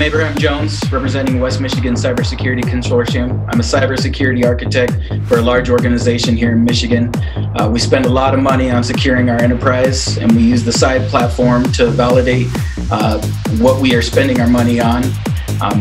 I'm Abraham Jones, representing West Michigan Cybersecurity Consortium. I'm a cybersecurity architect for a large organization here in Michigan. We spend a lot of money on securing our enterprise, and we use the Side platform to validate what we are spending our money on.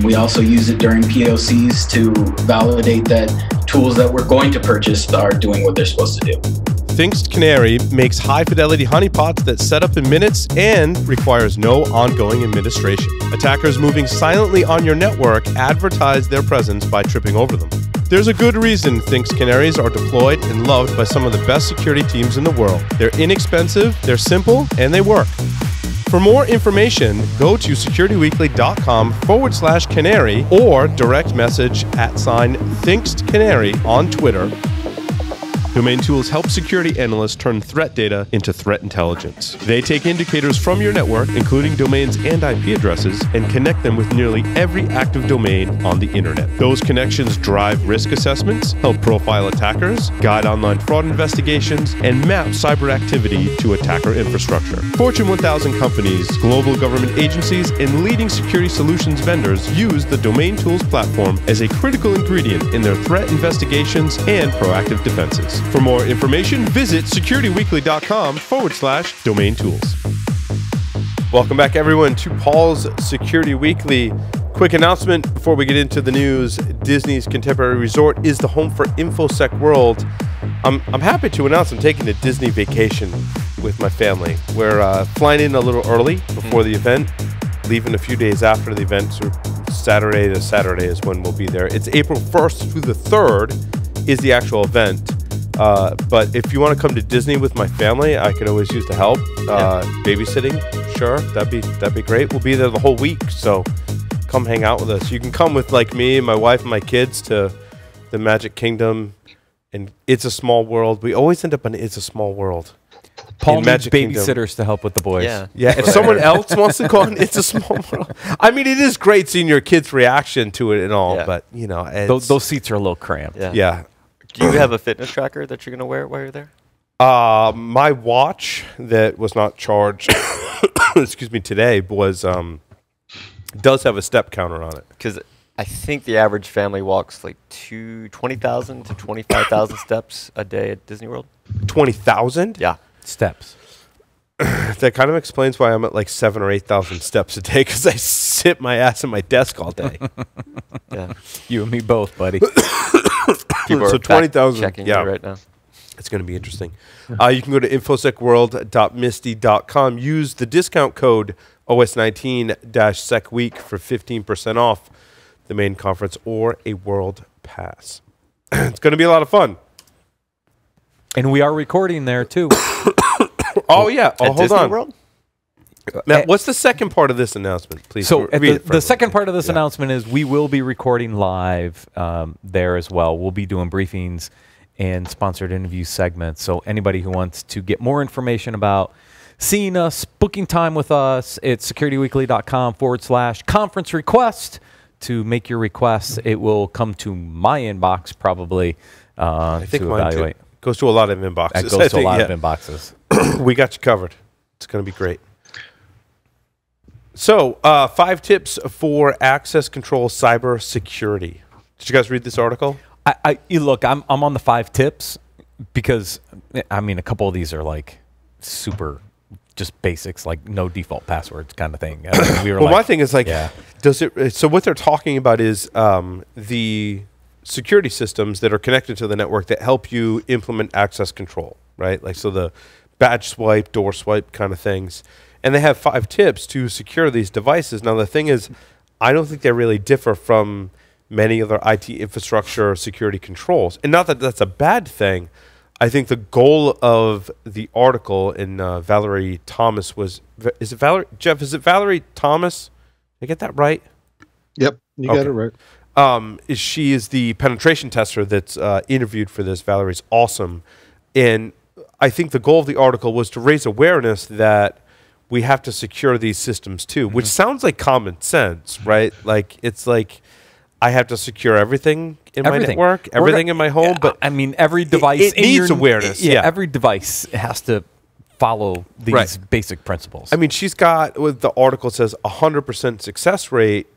We also use it during POCs to validate that tools that we're going to purchase are doing what they're supposed to do. Thinkst Canary makes high-fidelity honeypots that set up in minutes and requires no ongoing administration. Attackers moving silently on your network advertise their presence by tripping over them. There's a good reason Thinkst Canaries are deployed and loved by some of the best security teams in the world. They're inexpensive, they're simple, and they work. For more information, go to securityweekly.com/canary or direct message @ThinkstCanary on Twitter. Domain tools help security analysts turn threat data into threat intelligence. They take indicators from your network, including domains and IP addresses, and connect them with nearly every active domain on the internet. Those connections drive risk assessments, help profile attackers, guide online fraud investigations, and map cyber activity to attacker infrastructure. Fortune 1000 companies, global government agencies, and leading security solutions vendors use the Domain Tools platform as a critical ingredient in their threat investigations and proactive defenses. For more information, visit securityweekly.com/domain tools. Welcome back, everyone, to Paul's Security Weekly. Quick announcement before we get into the news. Disney's Contemporary Resort is the home for InfoSec World. I'm happy to announce I'm taking a Disney vacation with my family. We're flying in a little early before the event, leaving a few days after the event. So Saturday to Saturday is when we'll be there. It's April 1st through the 3rd is the actual event. But if you want to come to Disney with my family, I could always use the help. Babysitting, sure, that'd be great. We'll be there the whole week, so come hang out with us. You can come with like me, my wife, and my kids to the Magic Kingdom and It's a Small World. We always end up in It's a Small World. Paul needs babysitters to help with the boys. Yeah. If someone else wants to go on It's a Small World, I mean, it is great seeing your kids' reaction to it and all, but you know, those seats are a little cramped. Yeah. Do you have a fitness tracker that you're going to wear while you're there? My watch that was not charged, excuse me, today was does have a step counter on it. Because I think the average family walks like 20,000 to 25,000 steps a day at Disney World. 20,000? Yeah. Steps. That kind of explains why I'm at like 7,000 or 8,000 steps a day, because I sit my ass at my desk all day. Yeah. You and me both, buddy. So 20,000. Checking you right now. It's going to be interesting. You can go to infosecworld.misty.com. Use the discount code OS19-SecWeek for 15% off the main conference or a world pass. It's going to be a lot of fun. And we are recording there too. Oh yeah. Oh, at hold Disney on. World? Now, what's the second part of this announcement, please? So the second part of this announcement is we will be recording live there as well. We'll be doing briefings and sponsored interview segments. So anybody who wants to get more information about seeing us, booking time with us, it's securityweekly.com/conference request. To make your requests, it will come to my inbox probably I think to mine evaluate. too. Goes to a lot of inboxes. That goes to a lot of inboxes. We got you covered. It's going to be great. So, 5 tips for access control cyber security. Did you guys read this article? Look, I'm on the 5 tips because, I mean, a couple of these are like super just basics, like no default passwords kind of thing. We were well, my thing is like, does it? So what they're talking about is the security systems that are connected to the network that help you implement access control, right? Like, so the badge swipe, door swipe kind of things. And they have 5 tips to secure these devices. Now, the thing is, I don't think they really differ from many other IT infrastructure security controls. And not that that's a bad thing. I think the goal of the article in Valerie Thomas was, is it Valerie, Jeff, is it Valerie Thomas? Did I get that right? Yep, you got it right. She is the penetration tester that's interviewed for this. Valerie's awesome. And I think the goal of the article was to raise awareness that we have to secure these systems too, which sounds like common sense, right? Like, it's like, I have to secure everything in my network, everything in my home. But I mean, every device it needs awareness. Every device has to follow these basic principles. I mean, she's got, what the article says, 100% success rate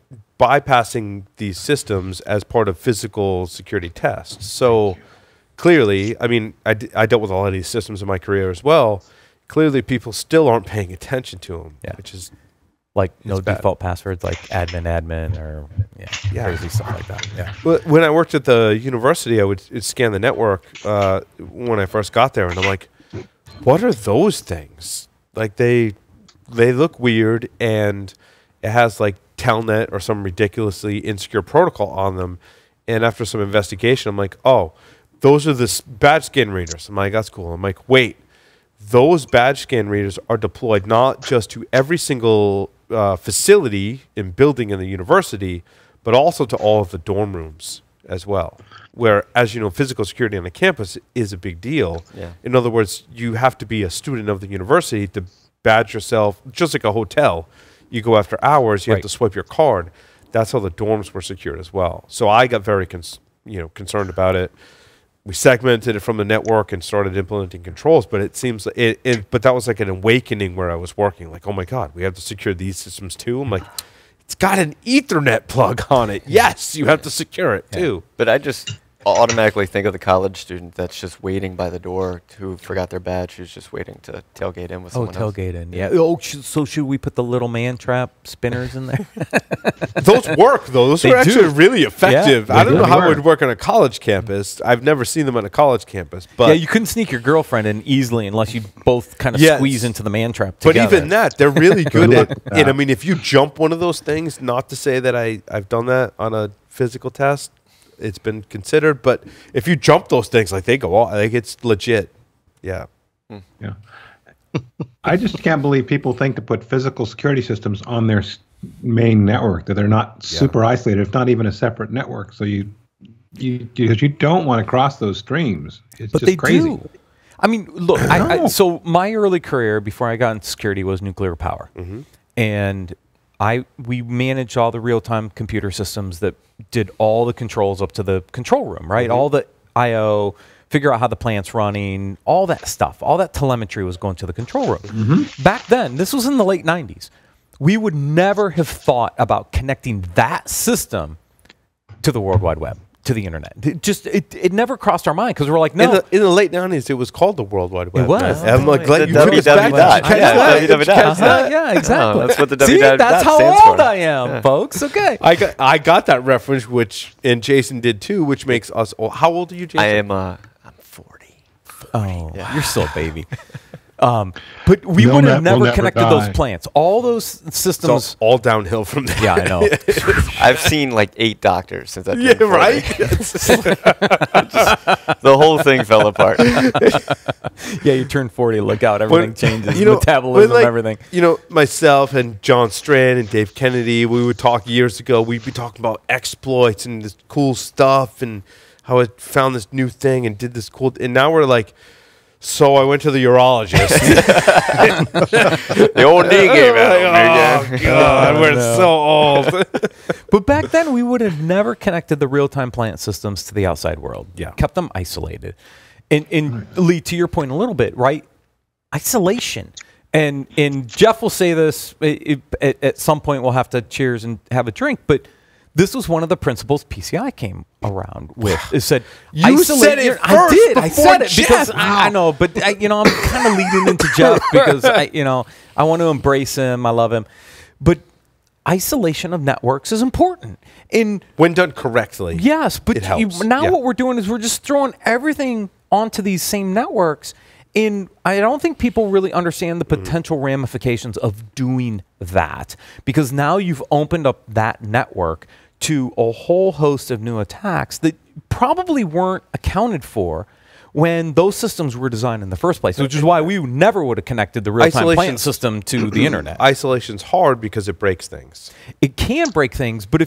bypassing these systems as part of physical security tests. So clearly, I mean, I dealt with a lot of these systems in my career as well. Clearly, people still aren't paying attention to them, which is like no default passwords, like admin, or crazy stuff like that. Yeah. Well, when I worked at the university, I would scan the network when I first got there, and I'm like, what are those things? Like they look weird, and it has like Telnet or some ridiculously insecure protocol on them. And after some investigation, I'm like, oh, those are the badge scan readers. I'm like, that's cool. I'm like, wait, those badge scan readers are deployed not just to every single facility and building in the university, but also to all of the dorm rooms as well. Where, as you know, physical security on a campus is a big deal. Yeah. In other words, you have to be a student of the university to badge yourself, just like a hotel. You go after hours, you have to swipe your card. That's how the dorms were secured as well. So I got very concerned about it. We segmented it from the network and started implementing controls, but it seems like but that was like an awakening where I was working. Like, oh my God, we have to secure these systems too. I'm like, it's got an Ethernet plug on it. Yes, you have to secure it too. But I just automatically think of the college student that's just waiting by the door who forgot their badge, who's just waiting to tailgate in with someone else. Tailgate in, yeah. Oh, so should we put the little man trap spinners in there? Those work, though. Those are actually really effective. Yeah, I don't know how it would work on a college campus. I've never seen them on a college campus. But yeah, you couldn't sneak your girlfriend in easily unless you both kind of squeeze into the man trap together. But even that, they're really good at it. And I mean, if you jump one of those things, not to say that I've done that on a physical test, it's been considered, but if you jump those things, like they go all, like it's legit. Yeah. Yeah. I just can't believe people think to put physical security systems on their main network, that they're not super isolated, if not even a separate network. So you don't want to cross those streams. It's just crazy. Do. I mean, look, so my early career before I got into security was nuclear power. And we managed all the real-time computer systems that did all the controls up to the control room, right? All the I/O, figure out how the plant's running, all that stuff, all that telemetry was going to the control room. Back then, this was in the late 90s, we would never have thought about connecting that system to the World Wide Web, to the internet. It never crossed our mind because we're like, no. In the late 90s, it was called the World Wide Web. It was. I'm like, glad you took us back. Yeah, exactly. That's what the See, www that's how stands old for. I am, folks. Okay. I got that reference, and Jason did too, which makes us old. How old are you, Jason? I'm 40. Oh, you're still a baby. But we would have never connected those plants. All those systems. It's all downhill from there. Yeah, I know. I've seen like 8 doctors since I turned 40. Right? The whole thing fell apart. Yeah, you turn 40, look out, everything changes. Metabolism, everything. Myself and John Strand and Dave Kennedy, we would talk years ago. We'd be talking about exploits and this cool stuff and how I found this new thing and did this cool. And now we're like, so I went to the urologist. The old knee gave out. Oh, God, we're so old. But back then, we would have never connected the real-time plant systems to the outside world. Yeah. Kept them isolated. And Lee, to your point a little bit, right? Isolation. And Jeff will say this, at some point we'll have to cheers and have a drink, but this was one of the principles PCI came around with. It said, you said it first. I did. I said it Jeff. because I know, but I'm kind of leading into Jeff because I want to embrace him. I love him, but isolation of networks is important. When done correctly, yes. But it helps. What we're doing is we're just throwing everything onto these same networks. And I don't think people really understand the potential ramifications of doing that, because now you've opened up that network to a whole host of new attacks that probably weren't accounted for when those systems were designed in the first place, which is why we never would have connected the real-time plant system to the internet. Isolation's hard because it breaks things. It can break things, but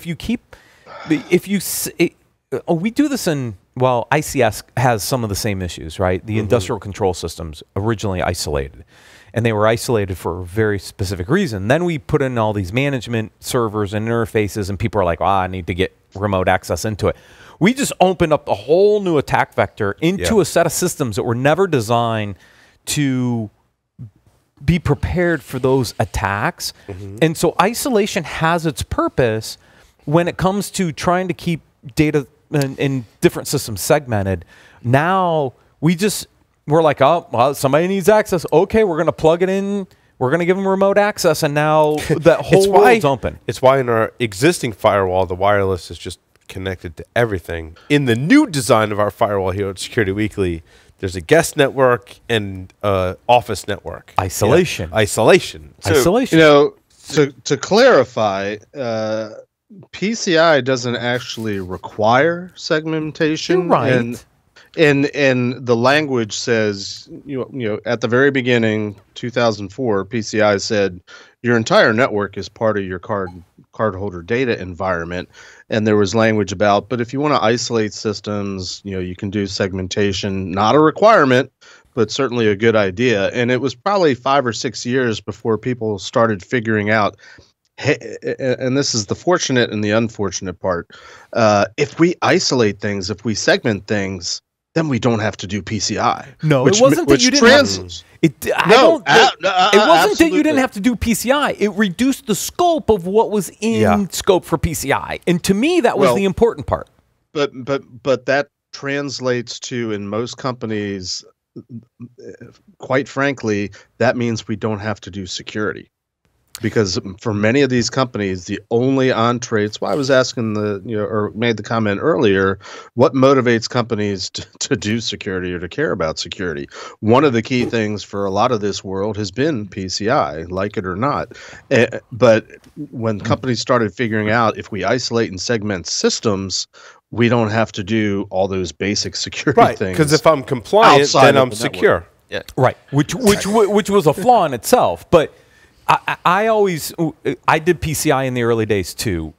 we do this in, well, ICS has some of the same issues, right? The industrial control systems originally isolated, and they were isolated for a very specific reason. Then we put in all these management servers and interfaces, and people are like, I need to get remote access into it. We just opened up a whole new attack vector into a set of systems that were never designed to be prepared for those attacks. And so isolation has its purpose, when it comes to trying to keep data in different systems segmented, now we're like, oh, well, somebody needs access. Okay, we're going to plug it in. We're going to give them remote access, and now that whole world's open. It's why in our existing firewall, the wireless is just connected to everything. In the new design of our firewall here at Security Weekly, there's a guest network and office network. Isolation. Yeah. Isolation. Isolation. To clarify, PCI doesn't actually require segmentation. You're right. And the language says, at the very beginning, 2004, PCI said your entire network is part of your cardholder data environment. And there was language about, but if you want to isolate systems, you can do segmentation, not a requirement, but certainly a good idea. And it was probably 5 or 6 years before people started figuring out, hey, and this is the fortunate and the unfortunate part. If we isolate things, if we segment things, then we don't have to do PCI. No, it wasn't that you didn't have to. It wasn't that you didn't have to do PCI. It reduced the scope of what was in scope for PCI, and to me, that was the important part. But that translates to, in most companies, quite frankly, that means we don't have to do security. Because for many of these companies, the only entree, it's why I was asking or made the comment earlier, what motivates companies to do security or to care about security? One of the key things for a lot of this world has been PCI, like it or not. But when companies started figuring out if we isolate and segment systems, we don't have to do all those basic security things. Because if I'm compliant, then I'm secure. Yeah. Right, which was a flaw in itself, but I did PCI in the early days too,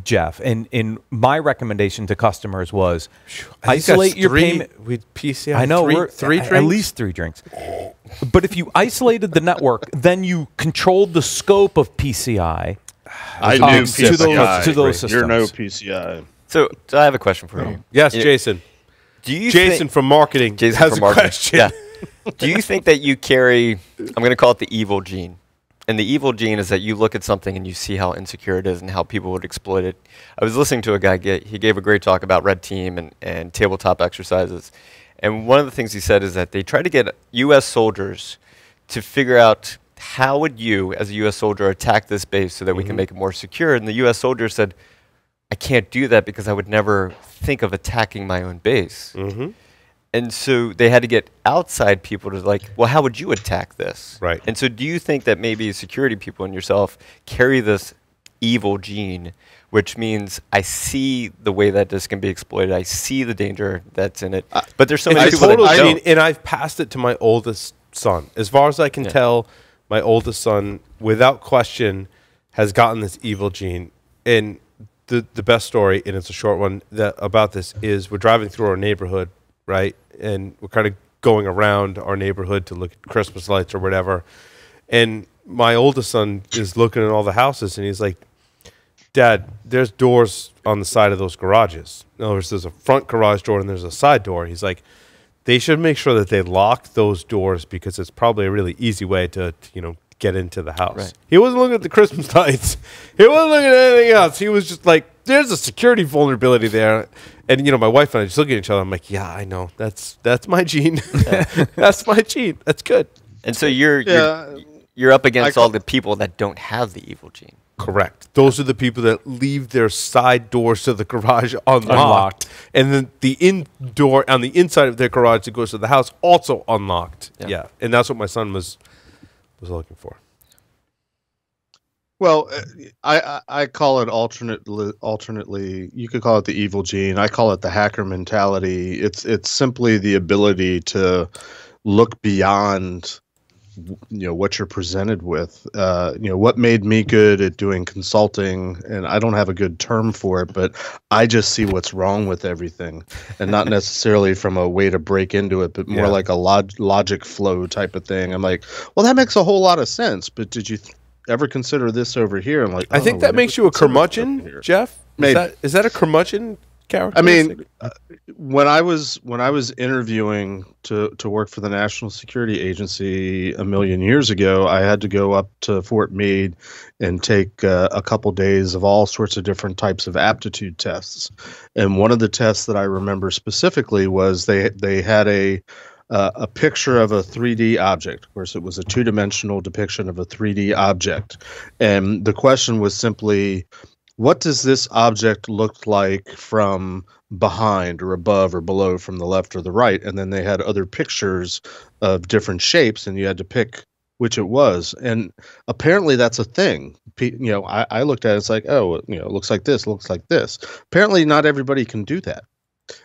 Jeff. And my recommendation to customers was isolate your payment with PCI. I know three drinks? At least 3 drinks. But if you isolated the network, then you controlled the scope of PCI. I knew PCI. To those systems. You're no PCI. So I have a question for you. Yes, Jason. Jason from marketing has a question. Yeah. Do you think that you carry, I'm going to call it the evil gene? And the evil gene is that you look at something and you see how insecure it is and how people would exploit it. I was listening to a guy, he gave a great talk about red team and tabletop exercises. And one of the things he said is that they try to get U.S. soldiers to figure out how would you, as a U.S. soldier, attack this base so that we can make it more secure. And the U.S. soldier said, I can't do that because I would never think of attacking my own base. And so they had to get outside people to like, well, how would you attack this? Right. And so do you think that maybe security people and yourself carry this evil gene, which means I see the way that this can be exploited. I see the danger that's in it. But there's so many people that don't. And I've passed it to my oldest son. As far as I can tell, my oldest son, without question, has gotten this evil gene. And the best story, and it's a short one, about this is we're driving through our neighborhood, right? And we're kind of going around our neighborhood to look at Christmas lights or whatever. And my oldest son is looking at all the houses, and he's like, Dad, there's doors on the side of those garages. In other words, there's a front garage door and there's a side door. He's like, they should make sure that they lock those doors because it's probably a really easy way to get into the house. Right. He wasn't looking at the Christmas lights. He wasn't looking at anything else. He was just like, there's a security vulnerability there. And, my wife and I just look at each other. I'm like, yeah, I know. That's my gene. That's my gene. That's good. And so you're up against all the people that don't have the evil gene. Correct. Those are the people that leave their side doors to the garage unlocked. And then the indoor on the inside of their garage that goes to the house also unlocked. Yeah. And that's what my son was looking for. Well, I call it alternately. You could call it the evil gene. I call it the hacker mentality. It's simply the ability to look beyond, what you're presented with. What made me good at doing consulting, and I don't have a good term for it, but I just see what's wrong with everything, and not necessarily from a way to break into it, but more like a logic flow type of thing. I'm like, well, that makes a whole lot of sense, but did you ever consider this over here? I'm like, I think that makes you a curmudgeon, Jeff. Maybe. Is that a curmudgeon I mean, when I was interviewing to work for the National Security Agency a million years ago, I had to go up to Fort Meade and take a couple days of all sorts of different types of aptitude tests. And one of the tests that I remember specifically was they had a picture of a 3D object. Of course, it was a two-dimensional depiction of a 3D object, and the question was simply, what does this object look like from behind or above or below, from the left or the right? And then they had other pictures of different shapes, and you had to pick which it was. And apparently that's a thing. I looked at it, it's like, oh, it looks like this, looks like this. Apparently not everybody can do that.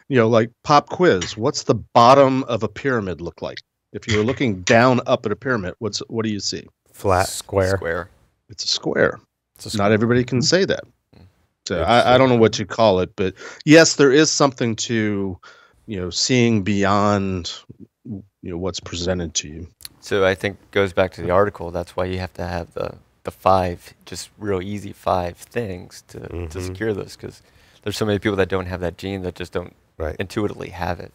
Like pop quiz, what's the bottom of a pyramid look like? If you were looking down up at a pyramid, what do you see? Flat. Square. It's a square. Not everybody can say that. So I don't know what you call it, but yes, there is something to, seeing beyond, what's presented to you. So I think goes back to the article. That's why you have to have the 5, just real easy 5 things to secure this, because there's so many people that don't have that gene that just don't intuitively have it.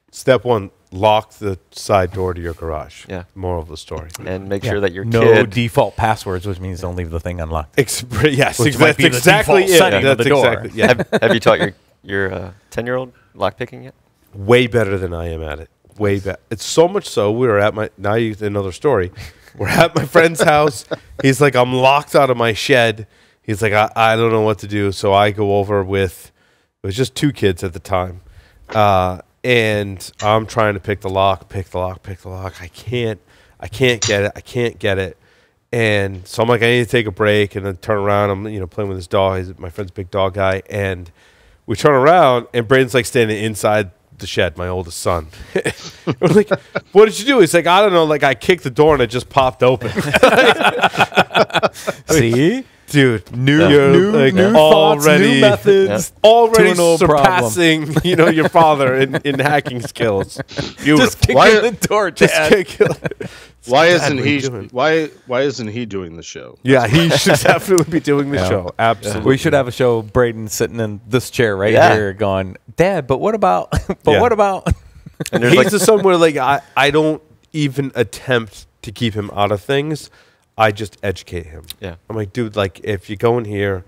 Step 1, lock the side door to your garage. Yeah. Moral of the story. And make sure that your no kid... default passwords, which means don't leave the thing unlocked. Yes, Which might that's be the exactly default it. setting of That's the door. exactly, yeah. have you taught your 10-year-old lockpicking yet? Way better than I am at it. Way better. It's so much so, we were at another story. We're at my friend's house. He's like, I'm locked out of my shed. He's like, I don't know what to do. So I go over with, it was just 2 kids at the time. And I'm trying to pick the lock. I can't get it. And so I'm like, I need to take a break, and then turn around. I'm, playing with his dog. He's my friend's big dog guy. And we turn around, and Braden's like standing inside the shed, my oldest son. We're like, what did you do? He's like, I don't know. Like, I kicked the door and it just popped open. See? Dude, New already, thoughts, new methods. Already no surpassing, your father in hacking skills. Beautiful. Just kicking the door, Dad. Why isn't he doing the show? Yeah, he should definitely be doing the show. Absolutely. We should have a show, Braden sitting in this chair right here going, Dad, but what about, what about? And he's the son where, like, I don't even attempt to keep him out of things. I just educate him. Yeah. I'm like, dude, like, if you go in here,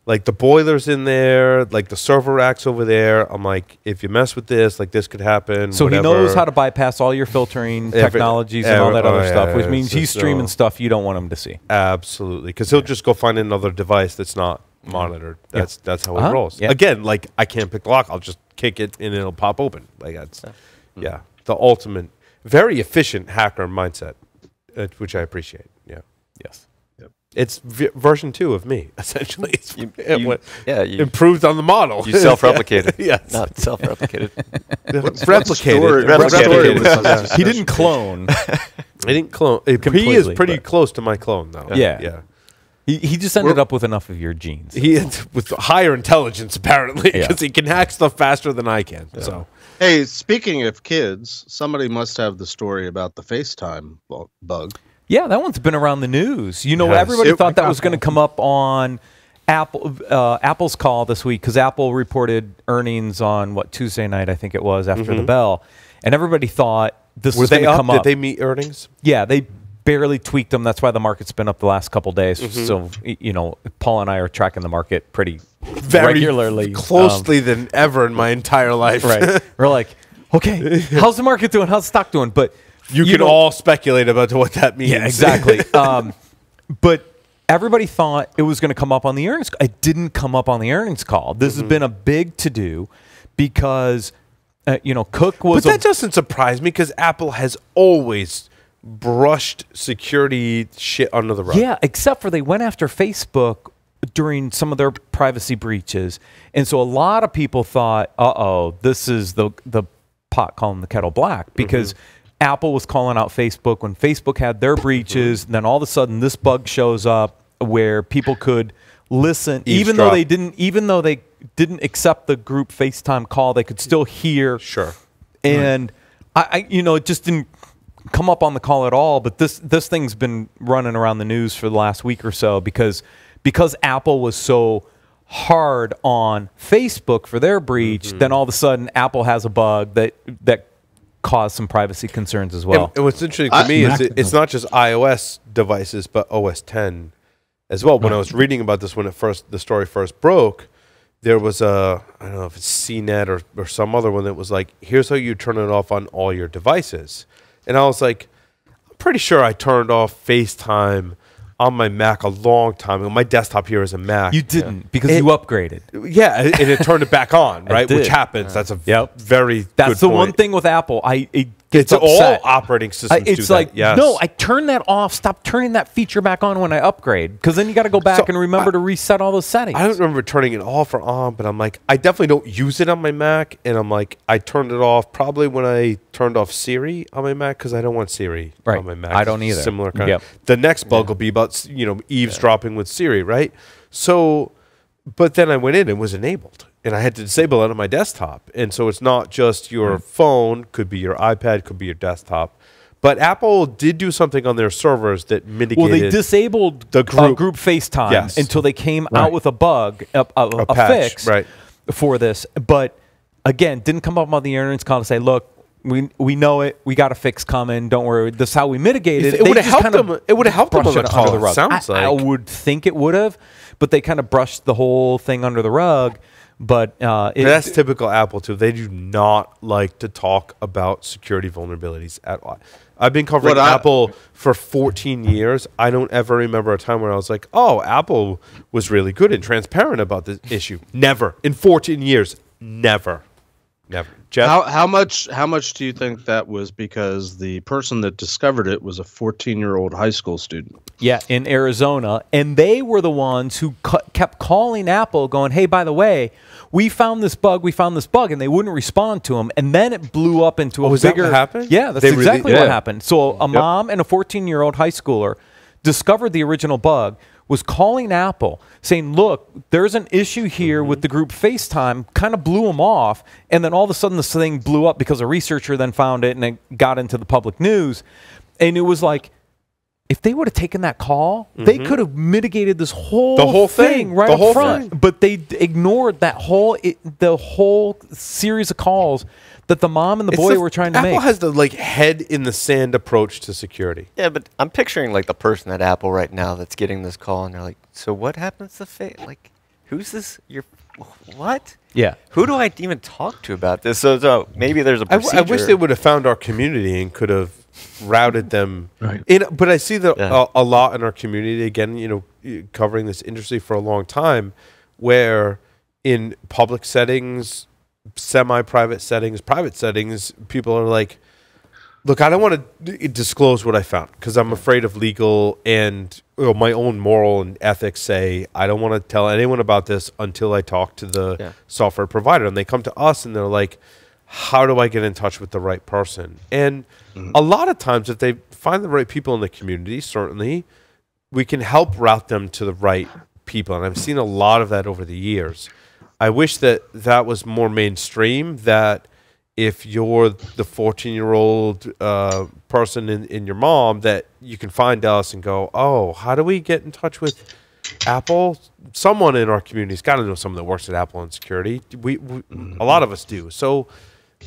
like, the boiler's in there, like, the server rack's over there. I'm like, if you mess with this, like, this could happen. So whatever. He knows how to bypass all your filtering technologies and all that other stuff, which means he's streaming stuff you don't want him to see. Absolutely. Because he'll just go find another device that's not monitored. That's how it rolls. Yeah. Again, like, I can't pick the lock. I'll just kick it and it'll pop open. Like, that's, the ultimate, very efficient hacker mindset, which I appreciate. Yeah. Yes. Yep. It's version 2 of me, essentially. It's you improved on the model. You self-replicated. Yes. Not self-replicated. Replicated. He didn't clone. He didn't clone. He is pretty close to my clone, though. Yeah. He just ended up with enough of your genes. He with higher intelligence, apparently, because he can hack stuff faster than I can. Yeah. So, hey, speaking of kids, somebody must have the story about the FaceTime bug. Yeah, that one's been around the news. Everybody thought that was going to come up on Apple's call this week, because Apple reported earnings on, Tuesday night, I think it was, after the bell. And everybody thought this was going to come up. Did they meet earnings? Yeah, they barely tweaked them. That's why the market's been up the last couple days. So, Paul and I are tracking the market pretty regularly. Closely than ever in my entire life. Right. We're like, okay, how's the market doing? How's the stock doing? But you can all speculate about what that means. Yeah, exactly. But everybody thought it was going to come up on the earnings. It didn't come up on the earnings call. This has been a big to-do because, Cook was... But that doesn't surprise me, because Apple has always brushed security shit under the rug. Yeah, except for they went after Facebook during some of their privacy breaches. And so a lot of people thought, this is the pot calling the kettle black, because... Apple was calling out Facebook when Facebook had their breaches. Then all of a sudden, this bug shows up where people could listen, even though they didn't accept the group FaceTime call. They could still hear. Sure. And it just didn't come up on the call at all. But this thing's been running around the news for the last week or so because Apple was so hard on Facebook for their breach, then all of a sudden Apple has a bug that caused some privacy concerns as well. And what's interesting to me is it's not just iOS devices, but OS 10 as well. When I was reading about this when the story first broke, there was I don't know if it's CNET or some other one that was like, here's how you turn it off on all your devices. And I was like, I'm pretty sure I turned off FaceTime on my Mac a long time ago. My desktop here is a Mac. You didn't because you upgraded. Yeah, and it turned it back on, right? Which happens. That's a very That's good the one point. thing with Apple. It's upset. all operating systems It's do like, that. Yes. no, I turn that off. Stop turning that feature back on when I upgrade, because then you got to go back and remember to reset all those settings. I don't remember turning it off or on, but I'm like, I definitely don't use it on my Mac, and I'm like, I turned it off probably when I turned off Siri on my Mac, because I don't want Siri on my Mac. I don't either. Similar kind of. The next bug will be about eavesdropping with Siri, right? So, but then I went in and it was enabled, and I had to disable it on my desktop. And so it's not just your phone, could be your iPad, could be your desktop. But Apple did do something on their servers that mitigated. Well, they disabled the group FaceTime until they came out with a bug, a fix for this. But again, didn't come up on the earnings call to say, look, we know it. We got a fix coming. Don't worry. This is how we mitigated it. It would have helped them. It would have helped them on the call. It sounds like. I would think it would have, but they kind of brushed the whole thing under the rug. But that's typical Apple too. They do not like to talk about security vulnerabilities at all. I've been covering Apple for 14 years. I don't ever remember a time where I was like, "Oh, Apple was really good and transparent about this issue." Never in 14 years. Never. Jeff? How much do you think that was because the person that discovered it was a 14-year-old high school student? Yeah, in Arizona, and they were the ones who kept calling Apple, going, "Hey, by the way, we found this bug, and they wouldn't respond to them, and then it blew up into a bigger. Is that what happened? Yeah, that's exactly what happened. So a mom and a 14-year-old high schooler discovered the original bug, was calling Apple saying, look, there's an issue here with the group FaceTime, kind of blew them off, and then all of a sudden this thing blew up because a researcher then found it and it got into the public news. And it was like, if they would have taken that call, they could have mitigated this whole thing right up front. But they ignored that the whole series of calls that the mom and the boy were trying to make. Apple has the head in the sand approach to security. Yeah, but I'm picturing the person at Apple right now that's getting this call, and they're like, "So what happens to who's this? What? Yeah. Who do I even talk to about this?" So maybe there's a procedure. I wish they would have found our community and could have routed them. Right. But I see that a lot in our community, again, covering this industry for a long time, where in public settings, semi-private settings, private settings, people are like, look, I don't want to disclose what I found because I'm afraid of legal and my own moral and ethics say I don't want to tell anyone about this until I talk to the software provider. And they come to us and they're like, how do I get in touch with the right person? And a lot of times if they find the right people in the community, certainly we can help route them to the right people. And I've seen a lot of that over the years. I wish that was more mainstream, that if you're the 14-year-old person in your mom, that you can find us and go, oh, how do we get in touch with Apple? Someone in our community's got to know someone that works at Apple in security. We a lot of us do. So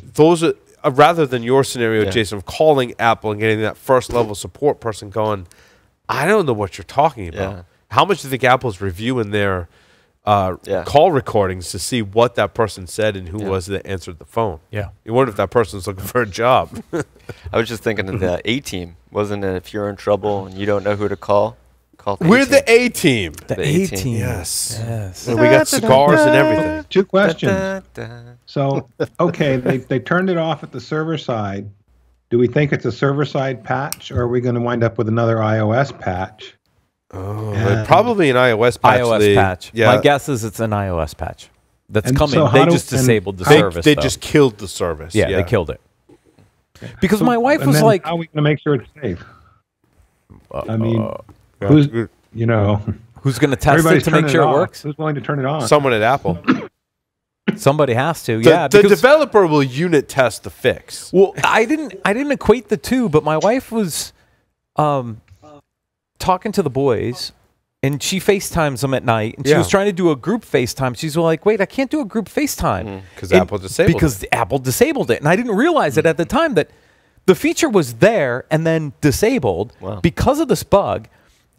those are, rather than your scenario, Jason, of calling Apple and getting that first-level support person going, I don't know what you're talking about. How much do you think Apple's reviewing their call recordings to see what that person said and who was that answered the phone? Yeah. You wonder if that person's looking for a job. I was just thinking of the A-Team. Wasn't it, if you're in trouble and you don't know who to call the We're A-Team. the A-Team. The A-Team. Yes. Yes. And we got cigars and everything. 2 questions. So, okay, they turned it off at the server side. Do we think it's a server-side patch, or are we going to wind up with another iOS patch? Oh, probably an iOS patch. iOS patch. Yeah. My guess is it's an iOS patch that's And coming. so They just disabled the service. They though. just killed the service. Yeah, they killed it. Because my wife And was then like, how are we going to make sure it's safe? I mean, who's going to test it to make sure it works? Who's willing to turn it on? Someone at Apple. Somebody has to. The developer will unit test the fix. Well, I didn't equate the two, but my wife was talking to the boys, and she FaceTimes them at night, and she was trying to do a group FaceTime. She's like, wait, I can't do a group FaceTime. Because Apple disabled it. Because Apple disabled it. And I didn't realize it at the time that the feature was there and then disabled because of this bug.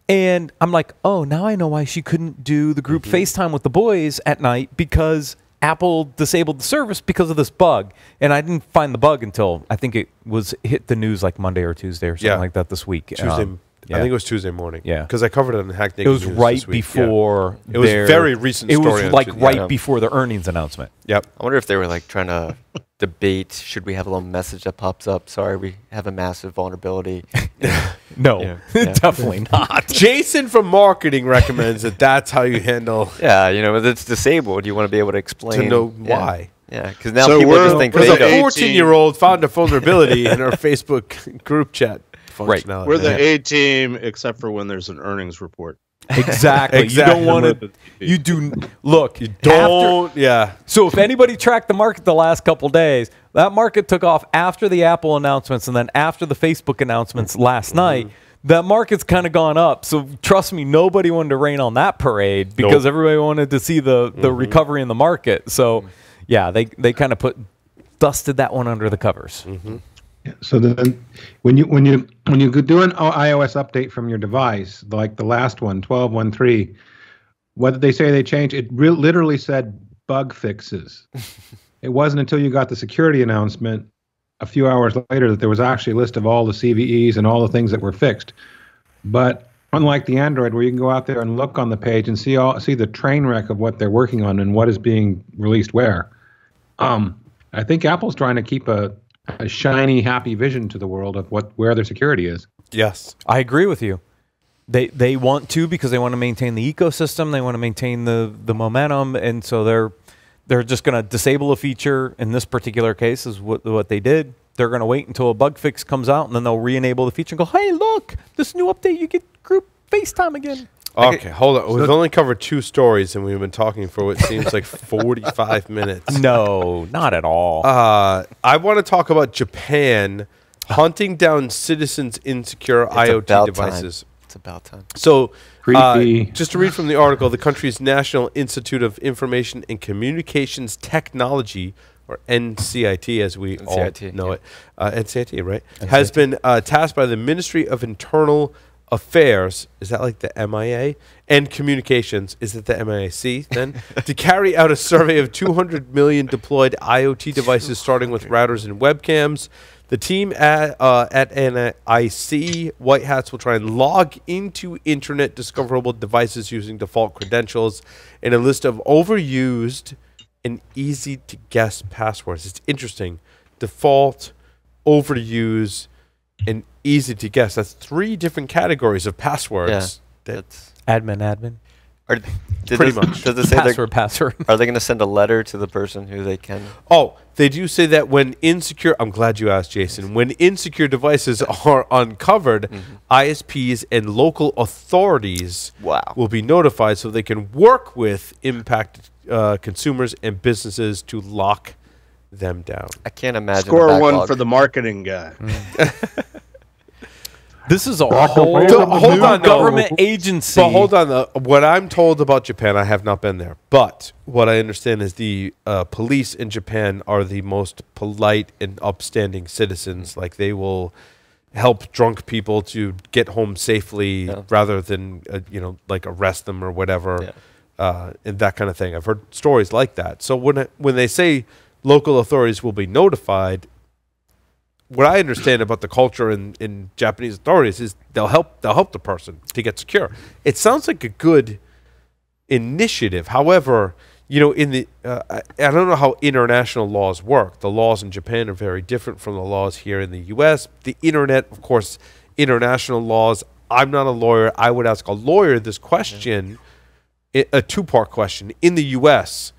And I'm like, oh, now I know why she couldn't do the group FaceTime with the boys at night, because Apple disabled the service because of this bug. And I didn't find the bug until I think it was hit the news like Monday or Tuesday or something like that this week. Tuesday. I think it was Tuesday morning. Yeah. Because I covered it on Hack Naked It was News right this week. before. It was very recent story. It was like right before the earnings announcement. Yep. I wonder if they were like trying to debate, should we have a little message that pops up? Sorry, we have a massive vulnerability. No, definitely not. Jason from marketing recommends that that's how you handle. Yeah, you know, if it's disabled, you want to be able to explain. To know why. Yeah, because now people just think because they a 14-year-old found a vulnerability in our Facebook group chat functionality. We're the A team, except for when there's an earnings report. Exactly. You don't want to. You do. Look. You don't. So if anybody tracked the market the last couple days, that market took off after the Apple announcements and then after the Facebook announcements last night. That market's kind of gone up. So trust me, nobody wanted to rain on that parade because everybody wanted to see the recovery in the market. So yeah, they kind of dusted that one under the covers. So then, when you do an iOS update from your device, like the last one, 12.1.3, what did they say they changed? It literally said bug fixes. It wasn't until you got the security announcement a few hours later that there was actually a list of all the CVEs and all the things that were fixed. But unlike the Android, where you can go out there and look on the page and see the train wreck of what they're working on and what is being released where, I think Apple's trying to keep a shiny, happy vision to the world of where their security is. Yes, I agree with you. They want to, because they want to maintain the ecosystem. They want to maintain the momentum, and so they're just going to disable a feature. In this particular case, is what they did. They're going to wait until a bug fix comes out, and then they'll re-enable the feature and go, "Hey, look, this new update, you get group FaceTime again." Okay, hold on. We've only covered 2 stories, and we've been talking for what seems like 45 minutes. No, not at all. I want to talk about Japan hunting down citizens' insecure IoT devices. It's about time. So, just to read from the article, the country's National Institute of Information and Communications Technology, or NCIT as we all know it, NCIT, right, has been tasked by the Ministry of Internal Affairs, is that like the MIA, and Communications, is it the MIAC then, to carry out a survey of 200 million deployed IoT devices, starting with routers and webcams. The team at NIC White Hats will try and log into internet discoverable devices using default credentials and a list of overused and easy to guess passwords. It's interesting. Default, overuse, and easy to guess. That's 3 different categories of passwords. Yeah, that's admin. Pretty much. Does it say password? Are they going to send a letter to the person who they can? Oh, they do say that when insecure, I'm glad you asked, Jason, when insecure devices are uncovered, ISPs and local authorities will be notified so they can work with impacted consumers and businesses to lock them down. I can't imagine. Score 1 for the marketing guy. This is a whole government agency. But hold on. What I'm told about Japan, I have not been there, but what I understand is the police in Japan are the most polite and upstanding citizens. Like, they will help drunk people to get home safely rather than, like arrest them or whatever, and that kind of thing. I've heard stories like that. So when they say local authorities will be notified, what I understand about the culture in Japanese authorities is they'll help the person to get secure. It sounds like a good initiative. However, in the I don't know how international laws work. The laws in Japan are very different from the laws here in the U.S. The internet, of course, international laws. I'm not a lawyer. I would ask a lawyer this question, a 2-part question. In the U.S.,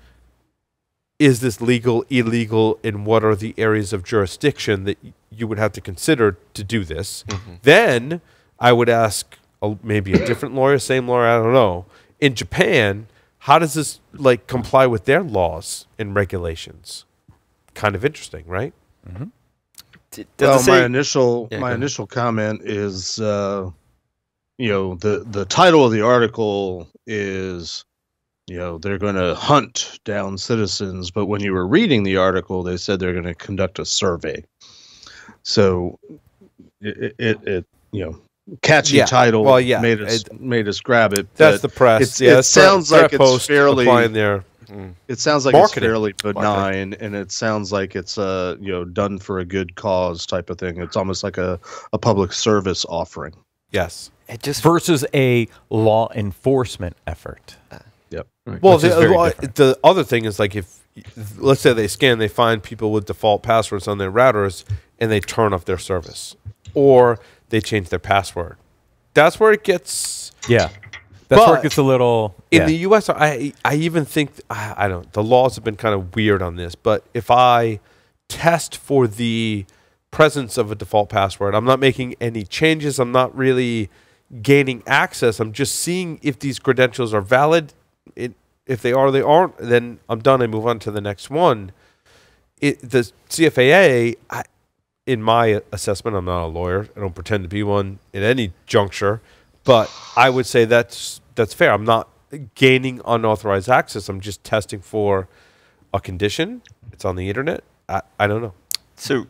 is this legal, illegal, and what are the areas of jurisdiction that you would have to consider to do this? Then I would ask maybe a different lawyer, same lawyer, I don't know. In Japan, how does this comply with their laws and regulations? Kind of interesting, right? Well, my initial comment is the title of the article is, they're going to hunt down citizens, but when you were reading the article, they said they're going to conduct a survey. So it catchy title made us grab it. That's the press. It sounds like it's fairly there. It sounds like Marketing. it's fairly benign, and it sounds like it's done for a good cause type of thing. It's almost like a public service offering. Yes. It just versus a law enforcement effort. Yep. Well, the other thing is, like, if let's say they find people with default passwords on their routers and they turn off their service, or they change their password. That's where it gets. Yeah. That's where it gets a little. In the U.S., I even think I don't. The laws have been kind of weird on this, but if I test for the presence of a default password, I'm not making any changes. I'm not really gaining access. I'm just seeing if these credentials are valid. If they are, they aren't. Then I'm done. I move on to the next one. The CFAA, in my assessment, I'm not a lawyer. I don't pretend to be one at any juncture. But I would say that's fair. I'm not gaining unauthorized access. I'm just testing for a condition. It's on the internet. I don't know. So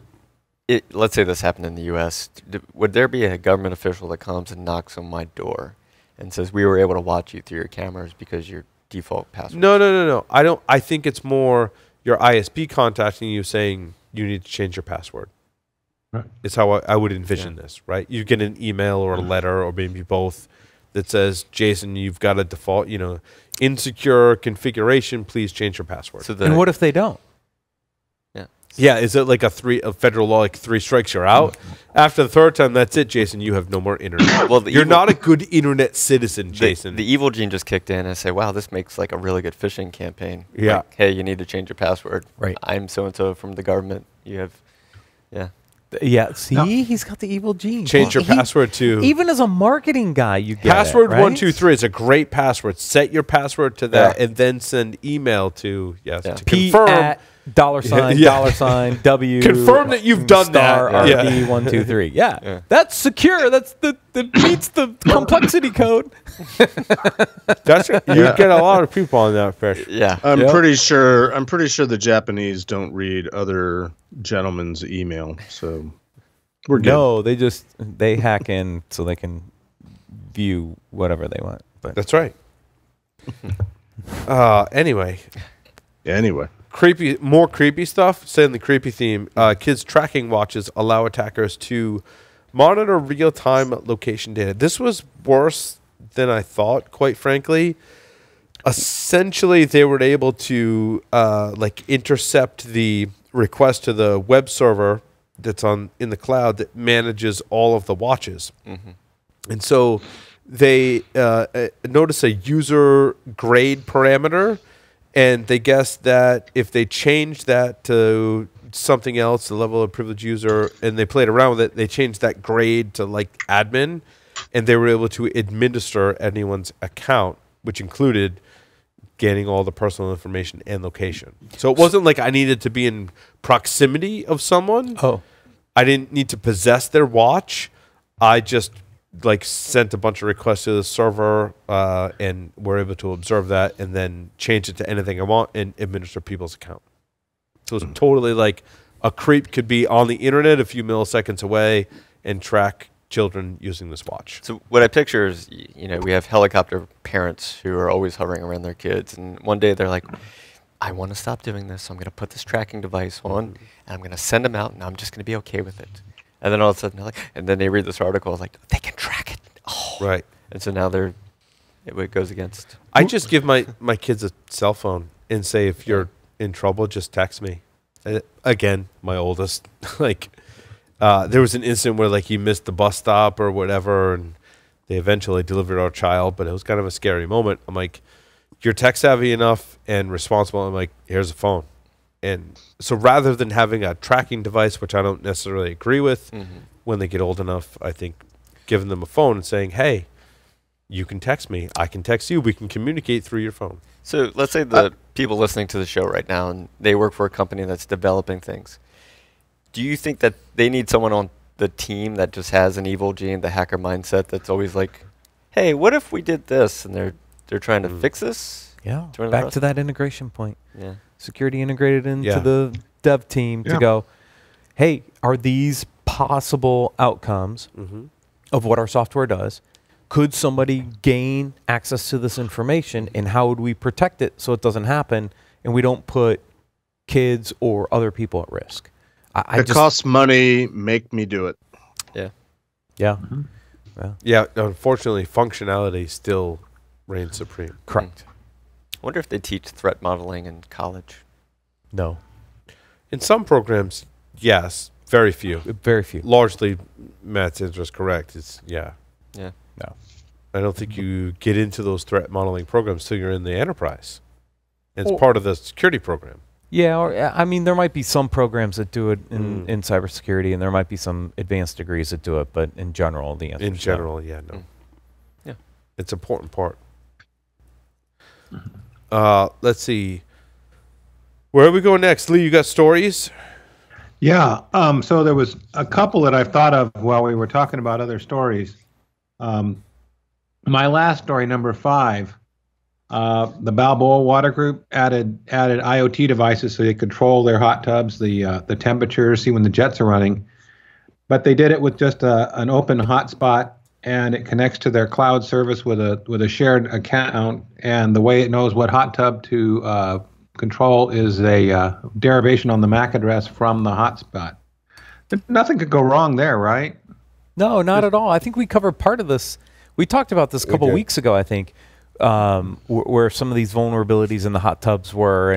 let's say this happened in the U.S. Would there be a government official that comes and knocks on my door and says, we were able to watch you through your cameras because your default password? No. I don't. I think it's more your ISP contacting you saying you need to change your password. Right. It's how I would envision this, right? You get an email or a letter or maybe both that says, Jason, you've got a default, insecure configuration. Please change your password. So and what if they don't? Yeah, is it like a federal law, like 3 strikes, you're out? After the 3rd time, that's it, Jason. You have no more internet. Well, you're not a good internet citizen, Jason. The evil gene just kicked in and say, wow, this makes like a really good phishing campaign. Yeah. Like, hey, you need to change your password. Right. I'm so-and-so from the government. You have, Yeah, see, he's got the evil gene. Change your password to... Even as a marketing guy, you get password it, right? 123 is a great password. Set your password to that and then send email to, to P confirm... at $, $W. Confirm that you've done star that. RD123. Yeah. That's secure. That meets the complexity code. You get a lot of people on that fish. Yeah. I'm pretty sure the Japanese don't read other gentlemen's email, so we're good. No, they hack in so they can view whatever they want. But that's right. Anyway. More creepy stuff. Stay on the creepy theme. Kids tracking watches allow attackers to monitor real-time location data. This was worse than I thought, quite frankly. Essentially, they were able to intercept the request to the web server that's in the cloud that manages all of the watches. Mm-hmm. And so they notice a user grade parameter. And they guessed that if they changed that to something else, the level of privileged user, and they played around with it, they changed that grade to like admin, and they were able to administer anyone's account, which included gaining all the personal information and location. So it wasn't like I needed to be in proximity of someone. Oh. I didn't need to possess their watch. I just sent a bunch of requests to the server and were able to observe that and then change it to anything I want and administer people's account. So it's totally like a creep could be on the internet a few milliseconds away and track children using this watch. So what I picture is, we have helicopter parents who are always hovering around their kids. And one day they're like, I want to stop doing this. So I'm going to put this tracking device on and I'm going to send them out and I'm just going to be okay with it. And then all of a sudden, and then they read this article, like, they can track it. Oh. Right. And so now it goes against. I just give my kids a cell phone and say, if you're in trouble, just text me. Again, my oldest, there was an incident where he missed the bus stop or whatever, and they eventually delivered our child, but it was kind of a scary moment. I'm like, you're tech savvy enough and responsible. I'm like, here's a phone. And so rather than having a tracking device, which I don't necessarily agree with, when they get old enough, I think giving them a phone and saying, hey, you can text me. I can text you. We can communicate through your phone. So let's say the people listening to the show right now, and they work for a company that's developing things. Do you think that they need someone on the team that just has an evil gene, the hacker mindset, that's always hey, what if we did this? And they're trying to fix this. Yeah. Join the Back process. to that integration point. Yeah. Security integrated into Yeah. the dev team to go, hey, are these possible outcomes of what our software does? Could somebody gain access to this information, and how would we protect it so it doesn't happen and we don't put kids or other people at risk? It costs money. Make me do it. Yeah. Yeah. Yeah, unfortunately, functionality still reigns supreme. Correct. I wonder if they teach threat modeling in college. No. In some programs, yes. Very few. Very few. Largely, Matt's answer is correct. It's Yeah. No. I don't think you get into those threat modeling programs till you're in the enterprise. It's part of the security program. Yeah, or I mean, there might be some programs that do it in cybersecurity, and there might be some advanced degrees that do it, but in general, the answer In is general, yeah, no. Yeah. It's an important part. Let's see. Where are we going next? Lee, you got stories? Yeah. So there was a couple that I've thought of while we were talking about other stories. My last story, number 5, the Balboa Water Group added IoT devices so they control their hot tubs, the temperature, see when the jets are running. But they did it with just an open hotspot, and it connects to their cloud service with a shared account. And the way it knows what hot tub to control is a derivation on the MAC address from the hotspot. Nothing could go wrong there, right? No, not at all. I think we covered part of this. We talked about this a couple weeks ago, I think, where some of these vulnerabilities in the hot tubs were.